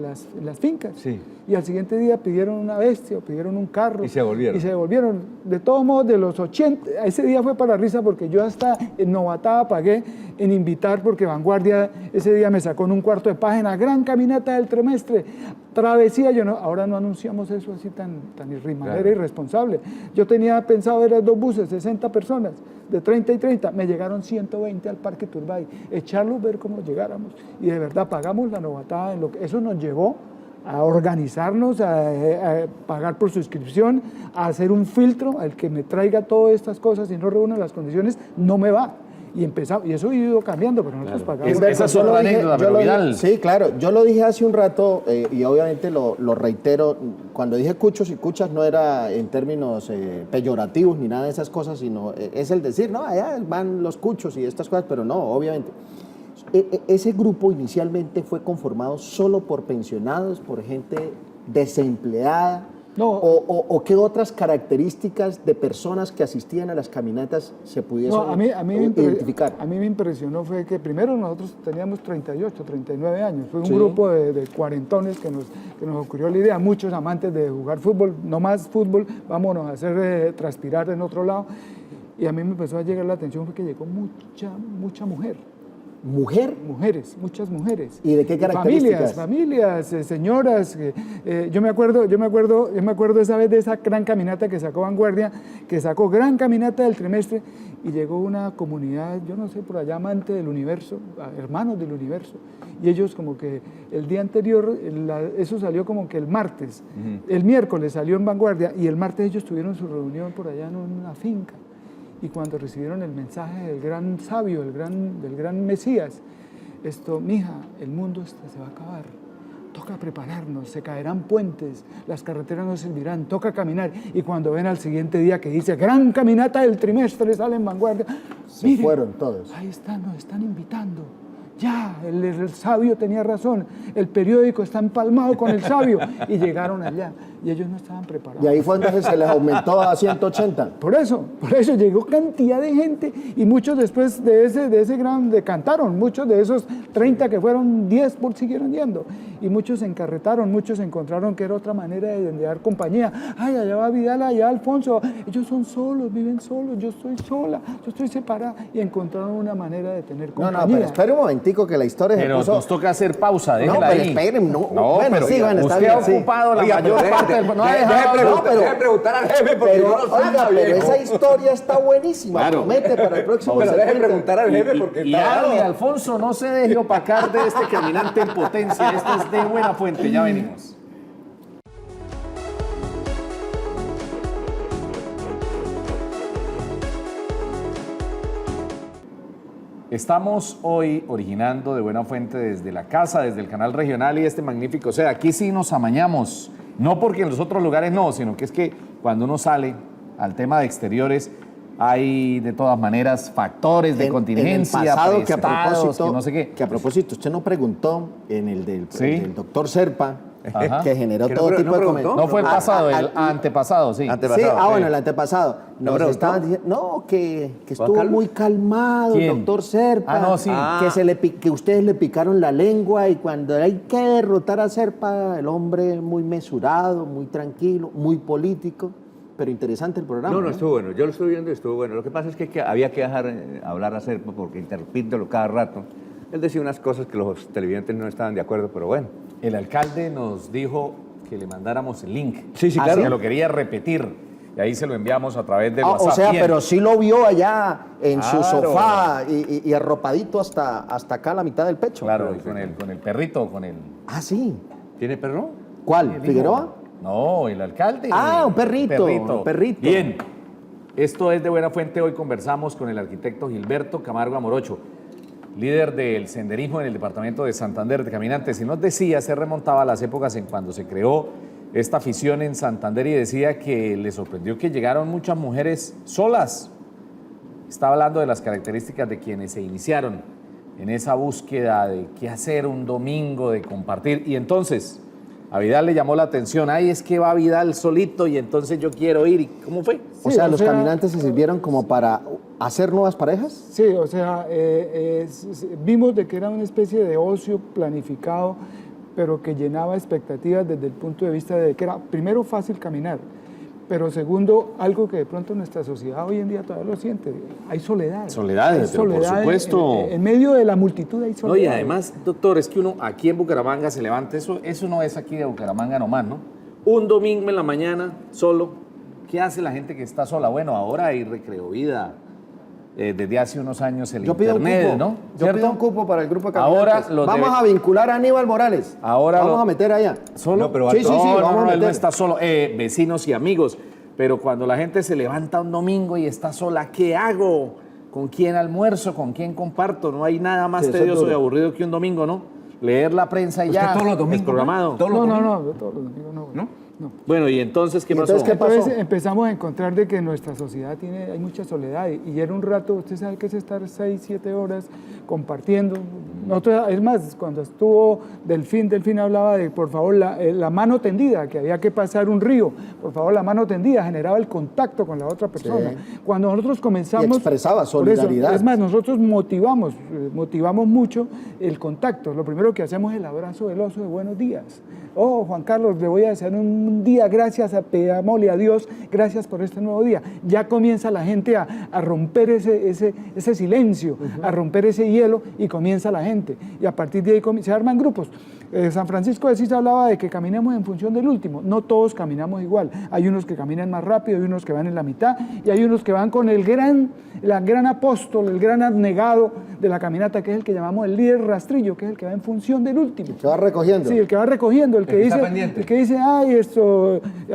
las fincas. Sí. Y al siguiente día pidieron una bestia o pidieron un carro. Y se volvieron. Y se devolvieron. De todos modos, de los 80, ese día fue para risa porque yo hasta en novatada pagué en invitar porque Vanguardia ese día me sacó en un cuarto de página, gran caminata del trimestre, travesía. Ahora no anunciamos eso así tan irrimadera, Claro. irresponsable. Yo tenía pensado ver 2 buses, 60 personas, de 30 y 30. Me llegaron 120 al Parque Turbay. Echarlos, ver cómo llegáramos. Y de verdad pagamos la novatada. Eso nos llevó a organizarnos, a pagar por suscripción, a hacer un filtro, al que me traiga todas estas cosas y no reúne las condiciones, no me va. Y empezamos, y eso ha ido cambiando, pero nosotros pagamos. Esa es otra anécdota, pero Vidal. Sí, claro, yo lo dije hace un rato y obviamente lo reitero. Cuando dije cuchos y cuchas no era en términos peyorativos ni nada de esas cosas, sino es el decir, no, allá van los cuchos y estas cosas, pero no, obviamente. Ese grupo inicialmente fue conformado solo por pensionados, por gente desempleada. No. ¿O qué otras características de personas que asistían a las caminatas se pudiesen identificar? A mí me impresionó fue que primero nosotros teníamos 38, 39 años. Fue un Sí. grupo de cuarentones que nos ocurrió la idea. Muchos amantes de jugar fútbol, no más fútbol, vámonos a hacer transpirar en otro lado. Y a mí me empezó a llegar la atención fue que llegó mucha mujer. Mujeres, muchas mujeres. ¿Y de qué características? Familias, señoras. Yo me acuerdo esa vez de esa gran caminata que sacó Vanguardia, que sacó gran caminata del trimestre y llegó una comunidad, yo no sé, por allá amante del universo, hermanos del universo. Y ellos como que el día anterior, eso salió como que el martes, el miércoles salió en Vanguardia y el martes ellos tuvieron su reunión por allá en una finca. Y cuando recibieron el mensaje del gran sabio, del gran Mesías, mija, el mundo se va a acabar, toca prepararnos, se caerán puentes, las carreteras no servirán, toca caminar. Y cuando ven al siguiente día que dice, gran caminata del trimestre, sale en Vanguardia, Se fueron todos. Ahí están, nos están invitando. Ya, el sabio tenía razón, el periódico está empalmado con el sabio. Y llegaron allá, y ellos no estaban preparados. Y ahí fue entonces se les aumentó a 180. Por eso llegó cantidad de gente y muchos después de ese gran cantaron, muchos de esos 30 que fueron, 10 siguieron yendo y muchos se encarretaron, muchos encontraron que era otra manera de dar compañía. Ay, allá va Vidal, allá Alfonso, ellos son solos, viven solos, yo estoy sola, yo estoy separada y encontraron una manera de tener compañía. No, pero espere un momentico que la historia se Pero puso... nos toca hacer pausa, déjela No, pero ahí. esperen, no. No, Bueno, pero sí, bueno, está usted bien, ha sí. ocupado la Oiga, mayor pero parte del... No ha dejado... Deje preguntar al jefe porque Pero, yo no sé, oiga, pero viejo. esa historia está buenísima. Claro. Promete para el próximo Pero deje segmento. preguntar al jefe porque Y está Army, bravo. Alfonso, no se deje opacar de este caminante en potencia. Esto es de Buena Fuente, ya venimos. Estamos hoy originando de Buena Fuente desde la casa, desde el canal regional y este magnífico. O sea, aquí sí nos amañamos. No porque en los otros lugares no, sino que es que cuando uno sale al tema de exteriores hay de todas maneras factores de contingencia, en el pasado, que a prestados, propósito, que no sé qué. que a propósito, usted no preguntó en el del doctor Serpa, Ajá. que generó Que no todo pre- tipo no de preguntó. comentarios. No fue el pasado, el antepasado, sí. Antepasado, Sí, sí. bueno, el antepasado. Nos preguntó? estaban diciendo, no, que estuvo calmo? muy calmado ¿Quién? el doctor Serpa. Ah, no, sí. Que ustedes le picaron la lengua y cuando hay que derrotar a Serpa, el hombre muy mesurado, muy tranquilo, muy político. Pero interesante el programa. No, estuvo bueno. Yo lo estuve viendo y estuvo bueno. Lo que pasa es que había que dejar hablar a Serpa porque interrumpirlo cada rato. Él decía unas cosas que los televidentes no estaban de acuerdo, pero bueno. El alcalde nos dijo que le mandáramos el link. Sí, sí, Ah, claro. que lo quería repetir. y ahí se lo enviamos a través del WhatsApp. O sea, Bien. pero sí lo vio allá en su Claro. sofá y arropadito hasta acá, la mitad del pecho. Claro, y con el perrito, con el... Ah, sí. ¿Tiene perro? ¿Cuál? el ¿Figueroa? hijo. No, el alcalde. Ah, un perrito, un perrito. Bien, esto es de buena fuente. Hoy conversamos con el arquitecto Gilberto Camargo Amorocho, líder del senderismo en el departamento de Santander de Caminantes. Y nos decía, se remontaba a las épocas en cuando se creó esta afición en Santander y decía que le sorprendió que llegaron muchas mujeres solas. Estaba hablando de las características de quienes se iniciaron en esa búsqueda de qué hacer un domingo, de compartir. Y entonces a Vidal le llamó la atención, ay, es que va Vidal solito y entonces yo quiero ir. ¿Y cómo fue? O sea, los caminantes se sirvieron como para hacer nuevas parejas. Sí, o sea, vimos de que era una especie de ocio planificado, pero que llenaba expectativas desde el punto de vista de que era, primero, fácil caminar, pero segundo, algo que de pronto nuestra sociedad hoy en día todavía lo siente, hay soledad. Soledad, Hay pero por supuesto. En medio de la multitud hay soledad. No, y además, doctor, es que uno aquí en Bucaramanga se levanta, eso no es aquí de Bucaramanga nomás, ¿no? Un domingo en la mañana, solo. ¿Qué hace la gente que está sola? Bueno, ahora hay Recreo Vida, desde hace unos años el Yo pido internet, un cupo. ¿no? Yo ¿Cierto? pido un cupo para el grupo de Ahora caminantes. los Vamos a vincular a Aníbal Morales. Ahora vamos lo- a meter allá. ¿Solo? No, pero Sí, sí, sí, no, vamos a no, él no meter. está solo, vecinos y amigos. Pero cuando la gente se levanta un domingo y está sola, ¿qué hago? ¿Con quién almuerzo? ¿Con quién comparto? No hay nada más Sí, eso es tedioso duro. y aburrido que un domingo, ¿no? Leer la prensa y ¿Usted ya. todos los domingos, desprogramado. no? ¿Todos los No, domingos? yo todos los domingos no. ¿No? No. Bueno, ¿y entonces qué ¿Y pasó? entonces qué pasó? Entonces empezamos a encontrar de que nuestra sociedad hay mucha soledad y era un rato, usted sabe que es estar 6, 7 horas compartiendo. Nosotros, es más, cuando estuvo Delfín hablaba de, por favor, la mano tendida, que había que pasar un río, por favor, la mano tendida, generaba el contacto con la otra persona. Sí. Cuando nosotros comenzamos... Y expresaba por eso, solidaridad. es más, nosotros motivamos mucho el contacto. Lo primero que hacemos es el abrazo veloso de buenos días. Oh, Juan Carlos, le voy a desear un día, gracias, pedámosle a Dios, gracias por este nuevo día. Ya comienza la gente a romper ese silencio, a romper ese hielo y comienza la gente. Y a partir de ahí se arman grupos. San Francisco de Asís hablaba de que caminemos en función del último. No todos caminamos igual. Hay unos que caminan más rápido, hay unos que van en la mitad y hay unos que van con el gran apóstol, el gran abnegado de la caminata, que es el que llamamos el líder rastrillo, que es el que va en función del último. Se va recogiendo. Sí, el que va recogiendo, el que está pendiente. dice, ay,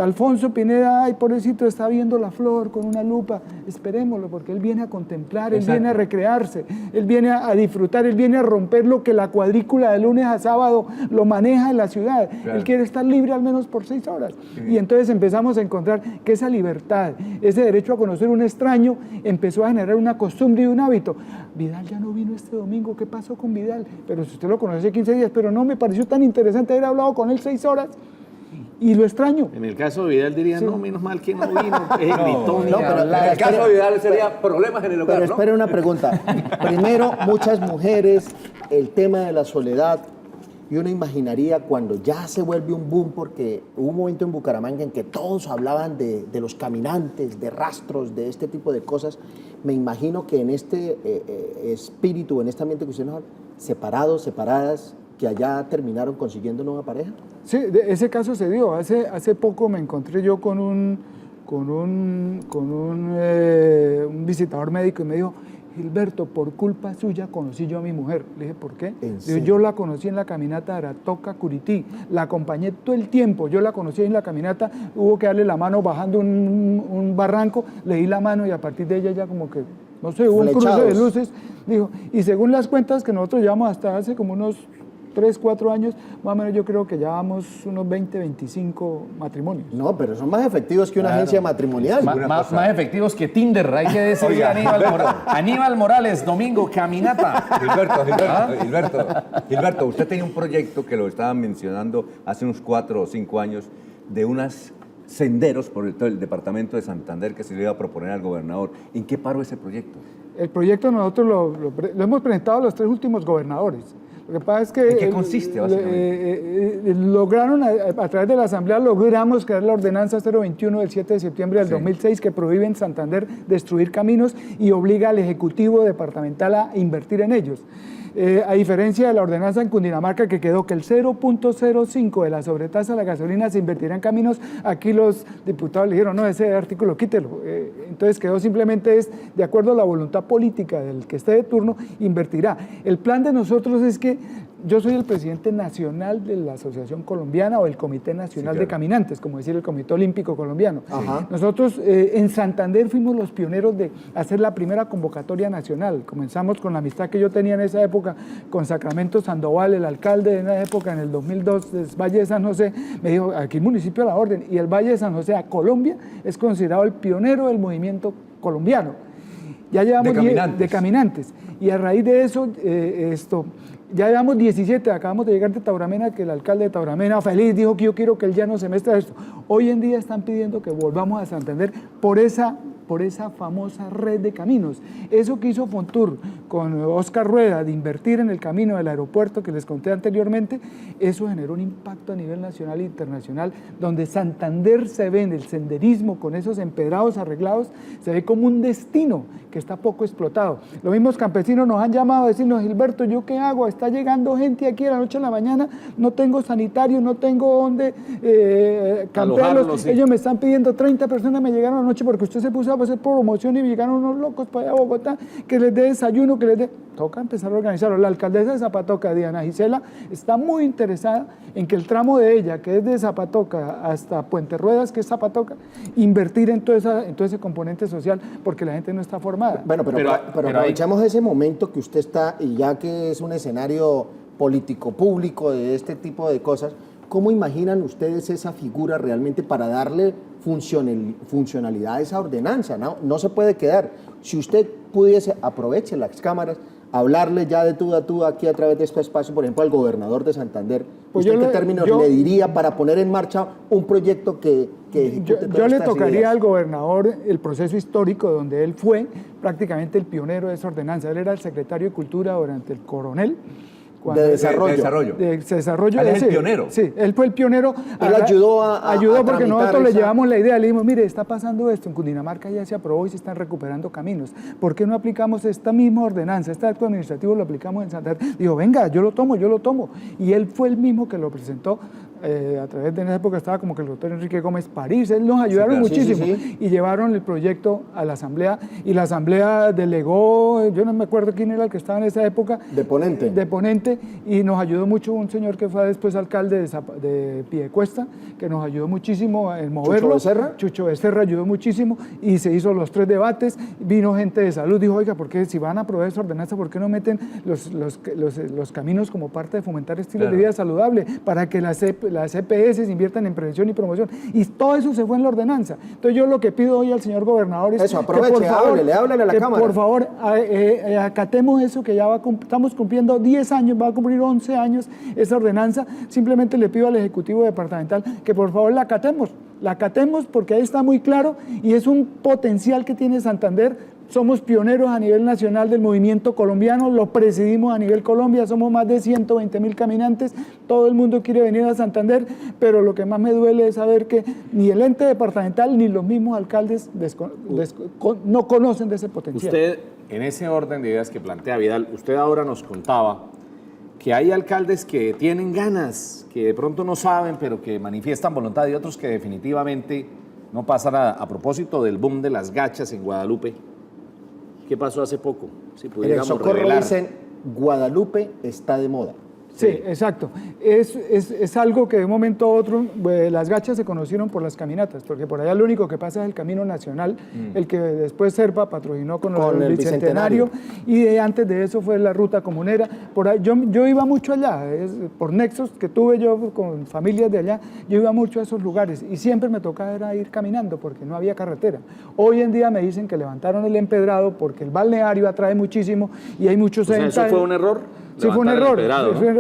Alfonso Pineda, ay, pobrecito, está viendo la flor con una lupa. Esperémoslo, porque él viene a contemplar, él viene a recrearse, él viene a disfrutar, él viene a romper lo que la cuadrícula de lunes a sábado lo maneja en la ciudad. Claro. Él quiere estar libre al menos por 6 horas. Y entonces empezamos a encontrar que esa libertad, ese derecho a conocer un extraño, empezó a generar una costumbre y un hábito. Vidal ya no vino este domingo, ¿qué pasó con Vidal? Pero si usted lo conoce hace 15 días, pero no, me pareció tan interesante haber hablado con él 6 horas y lo extraño. En el caso de Vidal diría, no, menos mal que no vino, gritó ni no, pero hablar. En el caso de Vidal sería problemas en el hogar, Pero ¿no? espere una pregunta. Primero, muchas mujeres, el tema de la soledad, y uno imaginaría cuando ya se vuelve un boom, porque hubo un momento en Bucaramanga en que todos hablaban de los caminantes, de rastros, de este tipo de cosas. Me imagino que en este espíritu, en este ambiente que usted nos habla, separados, separadas, que allá terminaron consiguiendo nueva pareja. Sí, ese caso se dio. Hace poco me encontré yo con un visitador médico y me dijo, Gilberto, por culpa suya conocí yo a mi mujer. Le dije, ¿por qué? ¿En Le dije, serio? yo la conocí en la caminata de Aratoca-Curití, la acompañé todo el tiempo, yo la conocí en la caminata, hubo que darle la mano bajando un barranco, le di la mano y a partir de ella ya como que, no sé, hubo un cruce de Flechados. luces, dijo, y según las cuentas que nosotros llevamos hasta hace como unos 3, 4 años, más o menos yo creo que ya vamos unos 20, 25 matrimonios. No, pero son más efectivos que una agencia matrimonial. Más efectivos que Tinder, hay que decirle a Aníbal Morales, domingo, caminata. Gilberto, usted tenía un proyecto que lo estaban mencionando hace unos 4 o 5 años de unos senderos por todo el departamento de Santander que se le iba a proponer al gobernador. ¿En qué paró ese proyecto? El proyecto nosotros lo hemos presentado a los 3 últimos gobernadores. Lo que pasa es que... ¿En qué consiste, básicamente? Lograron, a través de la Asamblea, logramos crear la ordenanza 021 del 7 de septiembre del 2006 que prohíbe en Santander destruir caminos y obliga al Ejecutivo Departamental a invertir en ellos. A diferencia de la ordenanza en Cundinamarca que quedó que el 0.05 de la sobretasa de la gasolina se invertirá en caminos, aquí los diputados le dijeron, no, ese artículo quítelo. Entonces quedó simplemente es, de acuerdo a la voluntad política del que esté de turno, invertirá. El plan de nosotros es que yo soy el presidente nacional de la Asociación Colombiana o el Comité Nacional de Caminantes, como decir el Comité Olímpico Colombiano. Ajá. Nosotros en Santander fuimos los pioneros de hacer la primera convocatoria nacional. Comenzamos con la amistad que yo tenía en esa época con Sacramento Sandoval, el alcalde en esa época, en el 2002, del Valle de San José, me dijo, aquí el municipio a la orden, y el Valle de San José a Colombia es considerado el pionero del movimiento colombiano. Ya llevamos de caminantes. Y a raíz de eso, ya llevamos 17, acabamos de llegar de Tauramena, que el alcalde de Tauramena feliz dijo que yo quiero que el llano se mezcla esto. Hoy en día están pidiendo que volvamos a Santander por esa famosa red de caminos. Eso que hizo Fontur con Oscar Rueda de invertir en el camino del aeropuerto que les conté anteriormente, eso generó un impacto a nivel nacional e internacional, donde Santander se ve en el senderismo con esos empedrados arreglados, se ve como un destino que está poco explotado. Los mismos campesinos nos han llamado a decirnos, Gilberto, ¿yo qué hago? Está llegando gente aquí a la noche a la mañana, no tengo sanitario, no tengo dónde campearlos. Sí. Ellos me están pidiendo 30 personas, me llegaron anoche porque usted se puso a hacer promoción y me llegaron unos locos para allá a Bogotá, que les dé desayuno, que les dé... Toca empezar a organizarlo. La alcaldesa de Zapatoca, Diana Gisela, está muy interesada en que el tramo de ella, que es de Zapatoca hasta Puente Ruedas, que es Zapatoca, invertir en todo ese componente social, porque la gente no está formada. Bueno, pero aprovechamos ese momento que usted está, y ya que es un escenario político público de este tipo de cosas, ¿cómo imaginan ustedes esa figura realmente para darle funcionalidad a esa ordenanza? No se puede quedar. Si usted pudiese, aproveche las cámaras, hablarle ya de tú a tú aquí a través de este espacio, por ejemplo, al gobernador de Santander, pues ¿usted qué términos le diría para poner en marcha un proyecto que yo le tocaría al gobernador el proceso histórico donde él fue prácticamente el pionero de esa ordenanza. Él era el secretario de Cultura durante el coronel. De desarrollo. De desarrollo. Él es el pionero. Sí, él fue el pionero. Él ayudó porque nosotros le llevamos la idea, le dijimos, mire, está pasando esto, en Cundinamarca ya se aprobó y se están recuperando caminos. ¿Por qué no aplicamos esta misma ordenanza, este acto administrativo lo aplicamos en Santander? Dijo, venga, yo lo tomo. Y él fue el mismo que lo presentó. A través de esa época estaba como que el doctor Enrique Gómez París, él nos ayudaron muchísimo y llevaron el proyecto a la asamblea y la asamblea delegó, yo no me acuerdo quién era el que estaba en esa época. De ponente y nos ayudó mucho un señor que fue después alcalde de Piedecuesta, que nos ayudó muchísimo en moverlo. Chucho Becerra ayudó muchísimo y se hizo los 3 debates, vino gente de salud, dijo, oiga, ¿por qué si van a aprobar esa ordenanza, por qué no meten los caminos como parte de fomentar estilos de vida saludable para que las EPS inviertan en prevención y promoción? Y todo eso se fue en la ordenanza. Entonces yo lo que pido hoy al señor gobernador es eso, aproveche, háblele a la Cámara. Por favor, acatemos eso que ya estamos cumpliendo 10 años, va a cumplir 11 años esa ordenanza. Simplemente le pido al Ejecutivo Departamental que por favor la acatemos porque ahí está muy claro y es un potencial que tiene Santander. Somos pioneros a nivel nacional del movimiento colombiano, lo presidimos a nivel Colombia, somos más de 120.000 caminantes, todo el mundo quiere venir a Santander, pero lo que más me duele es saber que ni el ente departamental ni los mismos alcaldes no conocen de ese potencial. Usted, en ese orden de ideas que plantea Vidal, usted ahora nos contaba que hay alcaldes que tienen ganas, que de pronto no saben, pero que manifiestan voluntad, y otros que definitivamente no pasa nada. A propósito del boom de las gachas en Guadalupe, ¿qué pasó hace poco? Si pudiéramos en el Socorro revelar. dicen, Guadalupe está de moda. Sí, exacto. Es algo que de un momento a otro, las gachas se conocieron por las caminatas, porque por allá lo único que pasa es el Camino Nacional, el que después Serpa patrocinó con el Bicentenario, y antes de eso fue la Ruta Comunera. Por ahí, yo iba mucho allá, por nexos que tuve yo con familias de allá, yo iba mucho a esos lugares y siempre me tocaba ir caminando porque no había carretera. Hoy en día me dicen que levantaron el empedrado porque el balneario atrae muchísimo y hay muchos... ¿Eso fue un error? Sí, fue un error.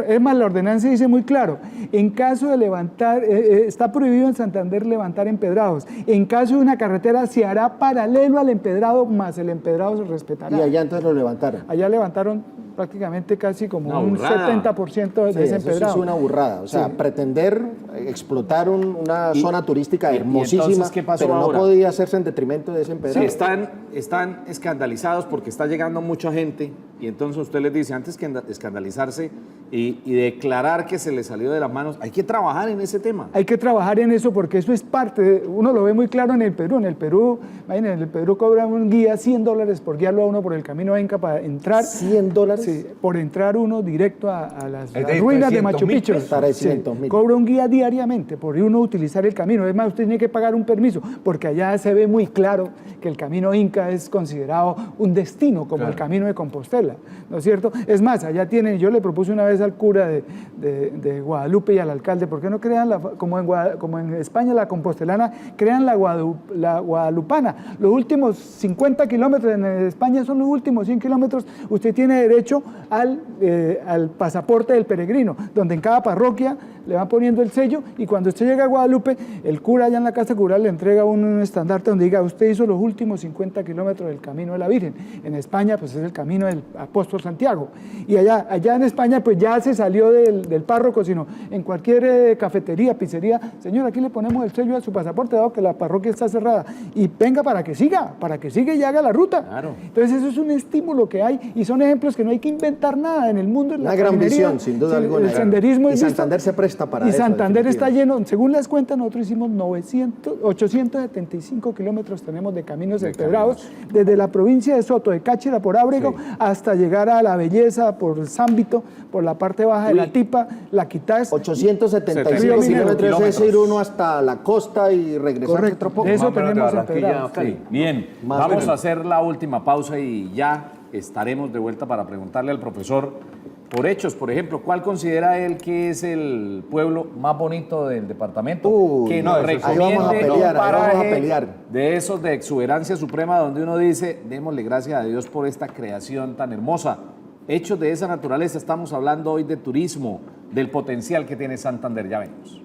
Es más, la ordenanza dice muy claro, en caso de levantar, está prohibido en Santander levantar empedrados. En caso de una carretera se hará paralelo al empedrado, más el empedrado se respetará. Y allá entonces lo levantaron. Allá levantaron prácticamente casi como un 70% de ese empedrado. Eso es una burrada. O sea, pretender explotar una zona turística y hermosísima, entonces, ¿qué pasó pero ahora? no podía hacerse en detrimento de ese empedrado. Sí, están escandalizados porque está llegando mucha gente y entonces usted les dice, antes que escandalizarse y declarar que se les salió de las manos, hay que trabajar en ese tema. Hay que trabajar en eso porque eso es uno lo ve muy claro en el Perú. En el Perú cobran un guía $100 por guiarlo a uno por el camino Inca para entrar. $100. Sí, por entrar uno directo a las de ruinas de 300.000 Machu Picchu. pesos. Para Sí, 300.000. cobra un guía diariamente por uno utilizar el camino. Es más, usted tiene que pagar un permiso porque allá se ve muy claro que el camino Inca es considerado un destino como el camino de Compostela, ¿no es cierto? Es más, allá tienen, yo le propuse una vez al cura de Guadalupe y al alcalde, ¿por qué no crean como en España la compostelana, crean la guadalupana? Los últimos 50 kilómetros en España son los últimos 100 kilómetros, usted tiene derecho al pasaporte del peregrino, donde en cada parroquia le van poniendo el sello y cuando usted llega a Guadalupe, el cura allá en la casa cural le entrega un estandarte donde diga, usted hizo los últimos 50 kilómetros del camino de la Virgen. En España, pues es el camino del apóstol Santiago. Y allá en España, pues ya se salió del párroco, sino en cualquier cafetería, pizzería, señor, aquí le ponemos el sello a su pasaporte, dado que la parroquia está cerrada. Y venga para que siga y haga la ruta. Claro. Entonces eso es un estímulo que hay y son ejemplos que no hay que inventar nada en el mundo. Una gran visión, sin duda alguna. El senderismo Y es Santander se presta para y eso. Santander está definitivamente. lleno, según las cuentas, nosotros hicimos 875 kilómetros tenemos de caminos empedrados, desde la provincia de Soto, de Cáchira por Ábrego, hasta llegar a La Belleza, por Zámbito, por la parte baja de La Tipa, La Quitás. 875 kilómetros es ir uno hasta la costa y regresar Correcto. otro poco. De eso Más o menos de tenemos Barranquilla empedrados. a Cali. Sí, bien, Más vamos bueno. a hacer la última pausa y ya estaremos de vuelta para preguntarle al profesor por hechos, por ejemplo, ¿cuál considera él que es el pueblo más bonito del departamento? Uy, que no, nos eso sí. recomiende Ahí vamos a pelear, un ahí vamos a paraje pelear. de esos de exuberancia suprema donde uno dice, démosle gracias a Dios por esta creación tan hermosa. Hechos de esa naturaleza, estamos hablando hoy de turismo, del potencial que tiene Santander, ya venimos.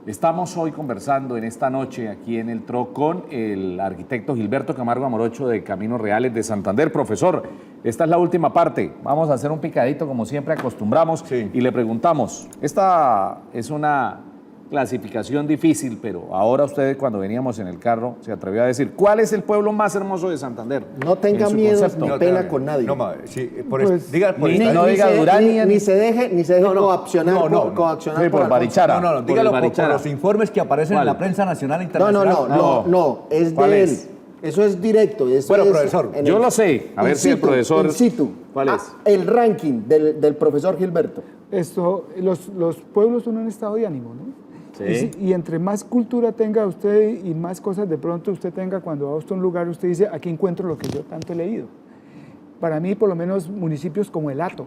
Estamos hoy conversando en esta noche aquí en el TRO con el arquitecto Gilberto Camargo Amorocho de Caminos Reales de Santander. Profesor, esta es la última parte. Vamos a hacer un picadito como siempre acostumbramos y le preguntamos. Esta es una clasificación difícil, pero ahora usted cuando veníamos en el carro se atrevió a decir, ¿cuál es el pueblo más hermoso de Santander? No tenga En su miedo concepto. ni pena con nadie. No, sí, Pues, diga por ni- esta- no diga Durania, ni se deje coaccionar, coaccionar Sí, por algo. Barichara. No, Por dígalo el por Barichara. los informes que aparecen ¿Cuál? en la prensa nacional e No, internacional. es ¿Cuál de es? él. Eso es directo. Eso Bueno, es profesor, en Yo el- lo sé. A ver in si el situ, profesor... in situ. ¿Cuál es? El ranking del profesor Gilberto. Los pueblos son un estado de ánimo, ¿no? Sí. Y entre más cultura tenga usted y más cosas de pronto usted tenga, cuando va a usted a un lugar, usted dice, aquí encuentro lo que yo tanto he leído. Para mí, por lo menos, municipios como El Hato.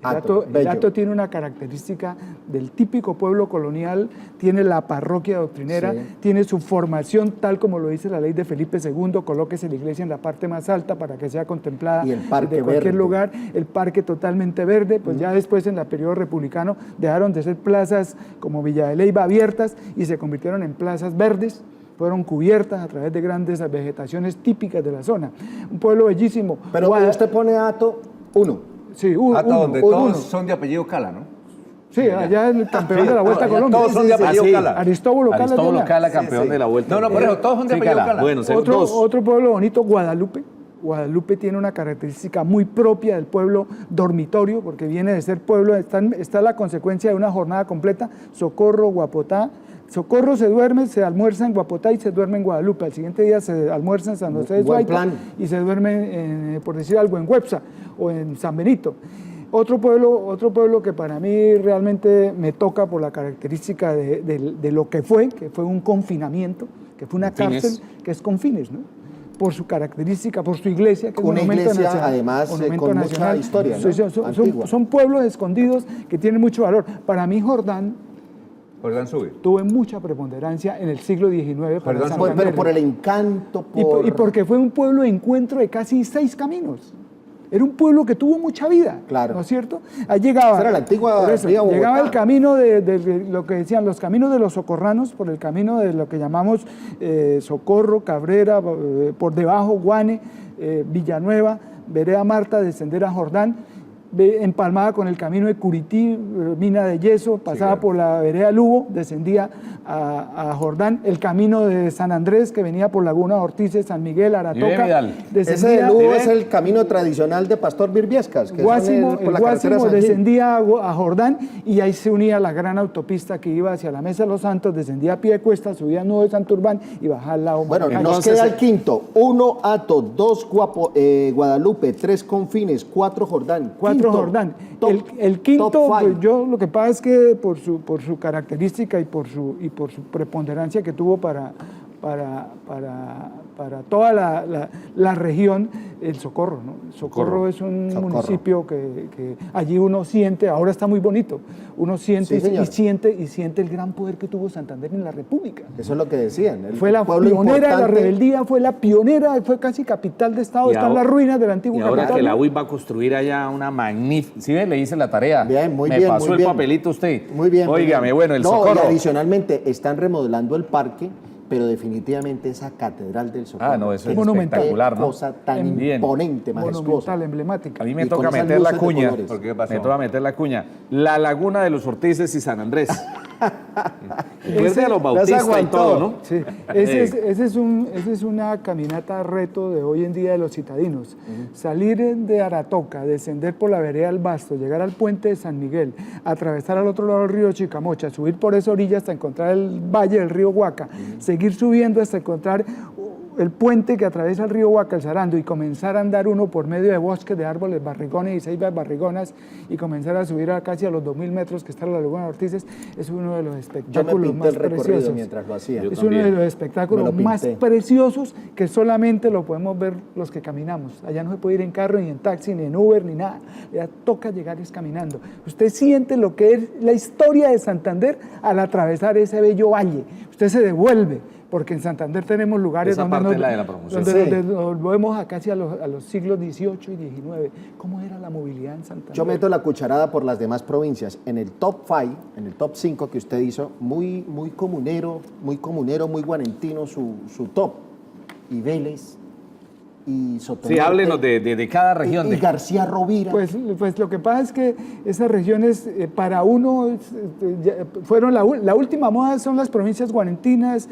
El bello. Hato tiene una característica del típico pueblo colonial, tiene la parroquia doctrinera, Sí. tiene su formación tal como lo dice la ley de Felipe II, colóquese la iglesia en la parte más alta para que sea contemplada Y el parque de cualquier verde. lugar, el parque totalmente verde, pues ya después en el periodo republicano dejaron de ser plazas como Villa de Leyva abiertas y se convirtieron en plazas verdes, fueron cubiertas a través de grandes vegetaciones típicas de la zona. Un pueblo bellísimo. Pero usted pone Ato 1. Sí, Hasta donde uno. todos son de apellido Cala, ¿no? Sí, allá el campeón de la Vuelta a allá Colombia. todos son de apellido sí. Cala. Aristóbulo Cala. Aristóbulo es de allá. Cala, campeón de la Vuelta. No, por eso, todos son de Sí, apellido Cala. Bueno, son Otro, dos. otro pueblo bonito, Guadalupe. Guadalupe tiene una característica muy propia del pueblo dormitorio, porque viene de ser pueblo, está la consecuencia de una jornada completa, Socorro, Guapotá. Socorro se duerme, se almuerza en Guapotá y se duerme en Guadalupe. Al siguiente día se almuerza en San José de Buen Suaita plan. y se duerme, por decir algo, en Huepsa o en San Benito. Otro pueblo que para mí realmente me toca por la característica de lo que fue un confinamiento, que fue una Confines. cárcel, que es Confines, ¿no? Por su característica, por su iglesia, que es Una monumento iglesia, nacional, además, monumento con mucha nacional. historia, ¿no? Antigua. Son pueblos escondidos que tienen mucho valor. Para mí, Jordán Jordán sube. tuvo mucha preponderancia en el siglo XIX para Jordán, Santander. Pero por el encanto, Y porque fue un pueblo de encuentro de casi 6 caminos. Era un pueblo que tuvo mucha vida, Claro. ¿no es cierto? Ahí llegaba, Esa era la antigua por eso, vía Bogotá. llegaba el camino de lo que decían, los caminos de los socorranos, por el camino de lo que llamamos Socorro, Cabrera, por debajo Guane, Villanueva, Vereda Marta, descender a Jordán, empalmada con el camino de Curití, mina de yeso, pasaba claro. por la vereda Lugo, descendía a Jordán, el camino de San Andrés que venía por Laguna Ortiz, San Miguel, Vive Vidal. Aratoca, Ese de Lugo es el camino tradicional de Pastor Virviescas, que Guásimo, son por el la carretera Guásimo San Gil. descendía a Jordán y ahí se unía la gran autopista que iba hacia la Mesa de los Santos, descendía a pie de cuesta, subía a Nuevo de Santurbán y bajaba al lado. Bueno, Maracay. nos queda el quinto. 1 Hato, 2 Guadalupe, 3 Confines, 4 Jordán. 4 Quinto, Jordán. top- El quinto, top five. pues yo lo que pasa es que por su característica y por su preponderancia que tuvo para toda la región, el Socorro, ¿no? El Socorro es un Socorro. municipio que allí uno siente, ahora está muy bonito, uno siente, Sí, señor. y siente el gran poder que tuvo Santander en la República. Eso es lo que decían. el Fue la pueblo pionera de la importante. rebeldía, fue la pionera, fue casi capital de Estado, Y están ahora- las ruinas de la antigua Y ahora capital. que la UIP va a construir allá una magnífica... ¿Sí ve? Le hice la tarea. Bien, muy Me bien, pasó muy el bien. papelito usted. Muy bien. muy Óigame, bien. bueno, el No, Socorro. Y adicionalmente están remodelando el parque, pero definitivamente esa catedral del Socorro. Ah, no, eso qué es monumental. espectacular, ¿no? Cosa tan Bien. imponente, majestuosa. Monumental, emblemática. A mí me Y con toca esas meter la luces de cuña. colores. ¿Por qué pasó? Me toca meter la cuña. La laguna de los Ortices y San Andrés. Recuerde a los bautistas y aguantó. todo, ¿no? Sí, esa es una caminata reto de hoy en día de los citadinos. Salir de Aratoca, descender por la vereda del Basto, llegar al puente de San Miguel, atravesar al otro lado del río Chicamocha, subir por esa orilla hasta encontrar el valle del río Huaca, seguir subiendo hasta encontrar el puente que atraviesa el río Huaca, el Sarando, y comenzar a andar uno por medio de bosques de árboles barrigones y ceibas barrigonas y comenzar a subir a casi a los 2000 metros que está la Laguna de Ortices, es uno de los Yo me espectáculos pinté más el recorrido preciosos. mientras lo hacía. Yo Es uno de también. los espectáculos Me lo más pinté. preciosos que solamente lo podemos ver los que caminamos. Allá no se puede ir en carro, ni en taxi, ni en Uber, ni nada. Ya toca llegar es caminando. Usted siente lo que es la historia de Santander al atravesar ese bello valle. Usted se devuelve, porque en Santander tenemos lugares Esa donde, parte nos, es la de la promoción. donde Sí. nos volvemos a casi a los siglos XVIII y XIX. ¿Cómo era la movilidad en Santander? Yo meto la cucharada por las demás provincias. En el top 5, en el top 5 que usted hizo, muy comunero, muy guanentino su top. Y Vélez, y Sotonorte. Sí, háblenos de cada región. Y García Rovira. Pues lo que pasa es que esas regiones para uno fueron la última moda son las provincias guarentinas,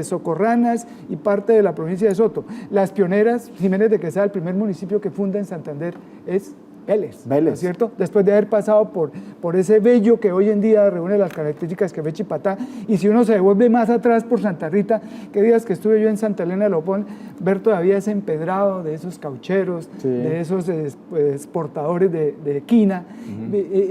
socorranas y parte de la provincia de Soto. Las pioneras, Jiménez de Quesada, el primer municipio que funda en Santander es Vélez, ¿no es cierto? Después de haber pasado por ese bello que hoy en día reúne las características que ve Chipatá, y si uno se devuelve más atrás por Santa Rita, que días que estuve yo en Santa Elena de Lopón, ver todavía ese empedrado de esos caucheros, de esos exportadores de quina,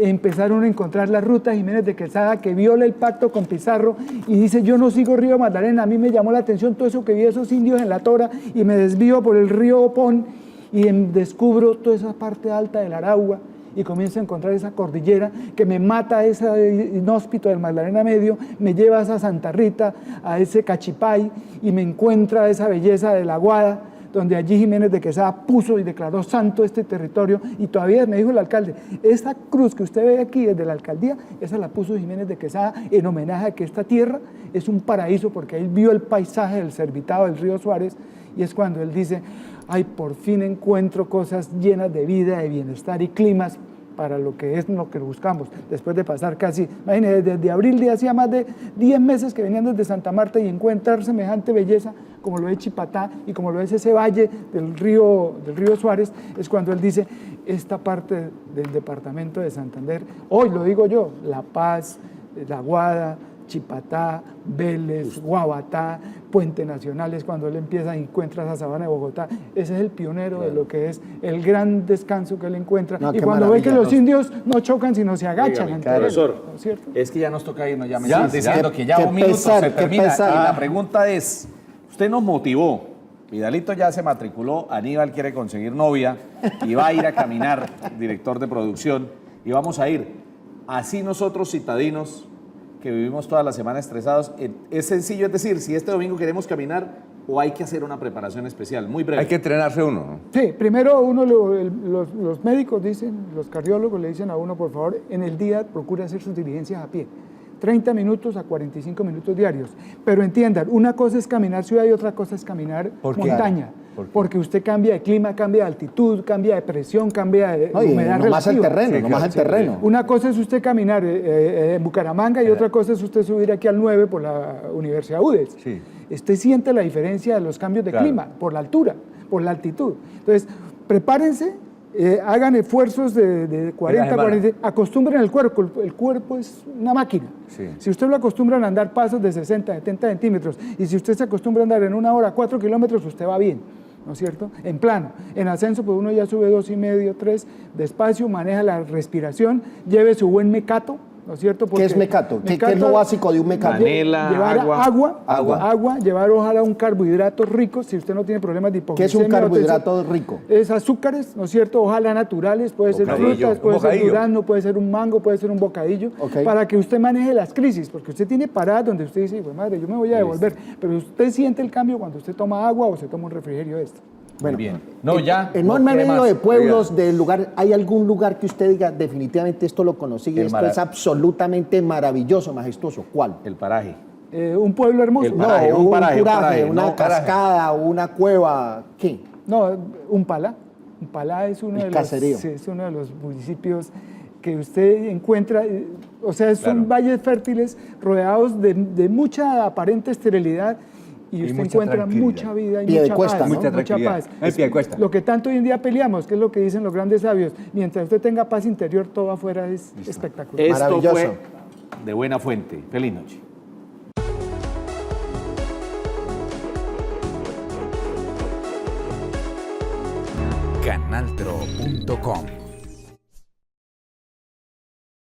empezaron a encontrar la ruta Jiménez de Quesada que viola el pacto con Pizarro y dice: yo no sigo Río Magdalena, a mí me llamó la atención todo eso que vi esos indios en la Tora y me desvío por el río Opón y descubro toda esa parte alta del Aragua y comienzo a encontrar esa cordillera que me mata ese inhóspito del Magdalena Medio, me lleva a esa Santa Rita, a ese Cachipay y me encuentra esa belleza de la Guada, donde allí Jiménez de Quesada puso y declaró santo este territorio, y todavía me dijo el alcalde: esta cruz que usted ve aquí desde la alcaldía, esa la puso Jiménez de Quesada en homenaje a que esta tierra es un paraíso, porque él vio el paisaje del Servitado del río Suárez, y es cuando él dice: ay, por fin encuentro cosas llenas de vida, de bienestar y climas para lo que es lo que buscamos, después de pasar casi, imagínense, desde abril de hacía más de 10 meses que venían desde Santa Marta, y encontrar semejante belleza como lo es Chipatá y como lo es ese valle del río Suárez, es cuando él dice: esta parte del departamento de Santander, hoy lo digo yo, La Paz, La Guada, Chipatá, Vélez, Guabatá, Puente Nacional, es cuando él empieza y encuentra esa sabana de Bogotá. Ese es el pionero de lo que es el gran descanso que él encuentra. No, y qué cuando ve que maravilla, los indios no chocan, sino se agachan. Oígame, ante él, profesor, ¿no es cierto? es que ya nos toca irnos, ya me Ya, están diciendo ya. que ya Qué un minuto pesar, se qué termina. pesar. Y la pregunta es, usted nos motivó, Vidalito ya se matriculó, Aníbal quiere conseguir novia y va a ir a caminar, director de producción, y vamos a ir. Así nosotros, citadinos, que vivimos toda la semana estresados, es sencillo, es decir, si este domingo queremos caminar, o hay que hacer una preparación especial? Muy breve. Hay que entrenarse uno, ¿no? Sí, primero los médicos dicen, los cardiólogos le dicen a uno, por favor, en el día procure hacer sus diligencias a pie. 30 minutos a 45 minutos diarios. Pero entiendan, una cosa es caminar ciudad y otra cosa es caminar ¿Por qué? montaña. ¿Por qué? Porque usted cambia de clima, cambia de altitud, cambia de presión, cambia de No, y humedad nomás el relativa. terreno, Sí, nomás claro, el sí, terreno. Una cosa es usted caminar en Bucaramanga y otra cosa es usted subir aquí al 9 por la Universidad UDES. Sí. Usted siente la diferencia de los cambios de Claro. clima, por la altura, por la altitud. Entonces, prepárense, hagan esfuerzos de 40, semana. 40, acostumbren el cuerpo. El cuerpo es una máquina. Sí. Si usted lo acostumbra a andar pasos de 60, 70 centímetros, y si usted se acostumbra a andar en una hora 4 kilómetros, usted va bien, ¿no es cierto? En plano. En ascenso, pues uno ya sube 2,5, 3, despacio, maneja la respiración, lleve su buen mecato, ¿no es cierto? ¿Qué es mecato? ¿Qué es lo básico de un mecato? Canela, Llevar agua. agua, llevar ojalá un carbohidrato rico, si usted no tiene problemas de ¿Qué es hipoglicemia. un carbohidrato rico? Es azúcares, ¿no es cierto? Ojalá naturales, puede ser Bocadillo, frutas, un puede ser bocadillo. durazno, puede ser un mango, puede ser un bocadillo, Ok. para que usted maneje las crisis, porque usted tiene paradas donde usted dice, pues madre, yo me voy a devolver, pero usted siente el cambio cuando usted toma agua o se toma un refrigerio de esto. Muy bien. No, ya. En no un quiere medio más. de pueblos, del lugar, ¿hay algún lugar que usted diga definitivamente esto lo conocí y El esto mara- es absolutamente maravilloso, majestuoso? ¿Cuál? El paraje. Un pueblo hermoso. El paraje, no, un un paraje, paraje, no, una paraje. cascada, una cueva, ¿qué? No, Umpalá. Umpalá es uno, El caserío. sí, es uno de los municipios que usted encuentra, o sea, son Claro. valles fértiles rodeados de mucha aparente esterilidad y usted mucha encuentra tranquilidad. mucha vida y Pie de mucha cuesta, paz. ¿no? Mucha tranquilidad. paz. El pie de cuesta. Lo que tanto hoy en día peleamos, que es lo que dicen los grandes sabios, mientras usted tenga paz interior, todo afuera es espectacular. Esto Maravilloso. fue de buena fuente. Feliz noche. Canaltro.com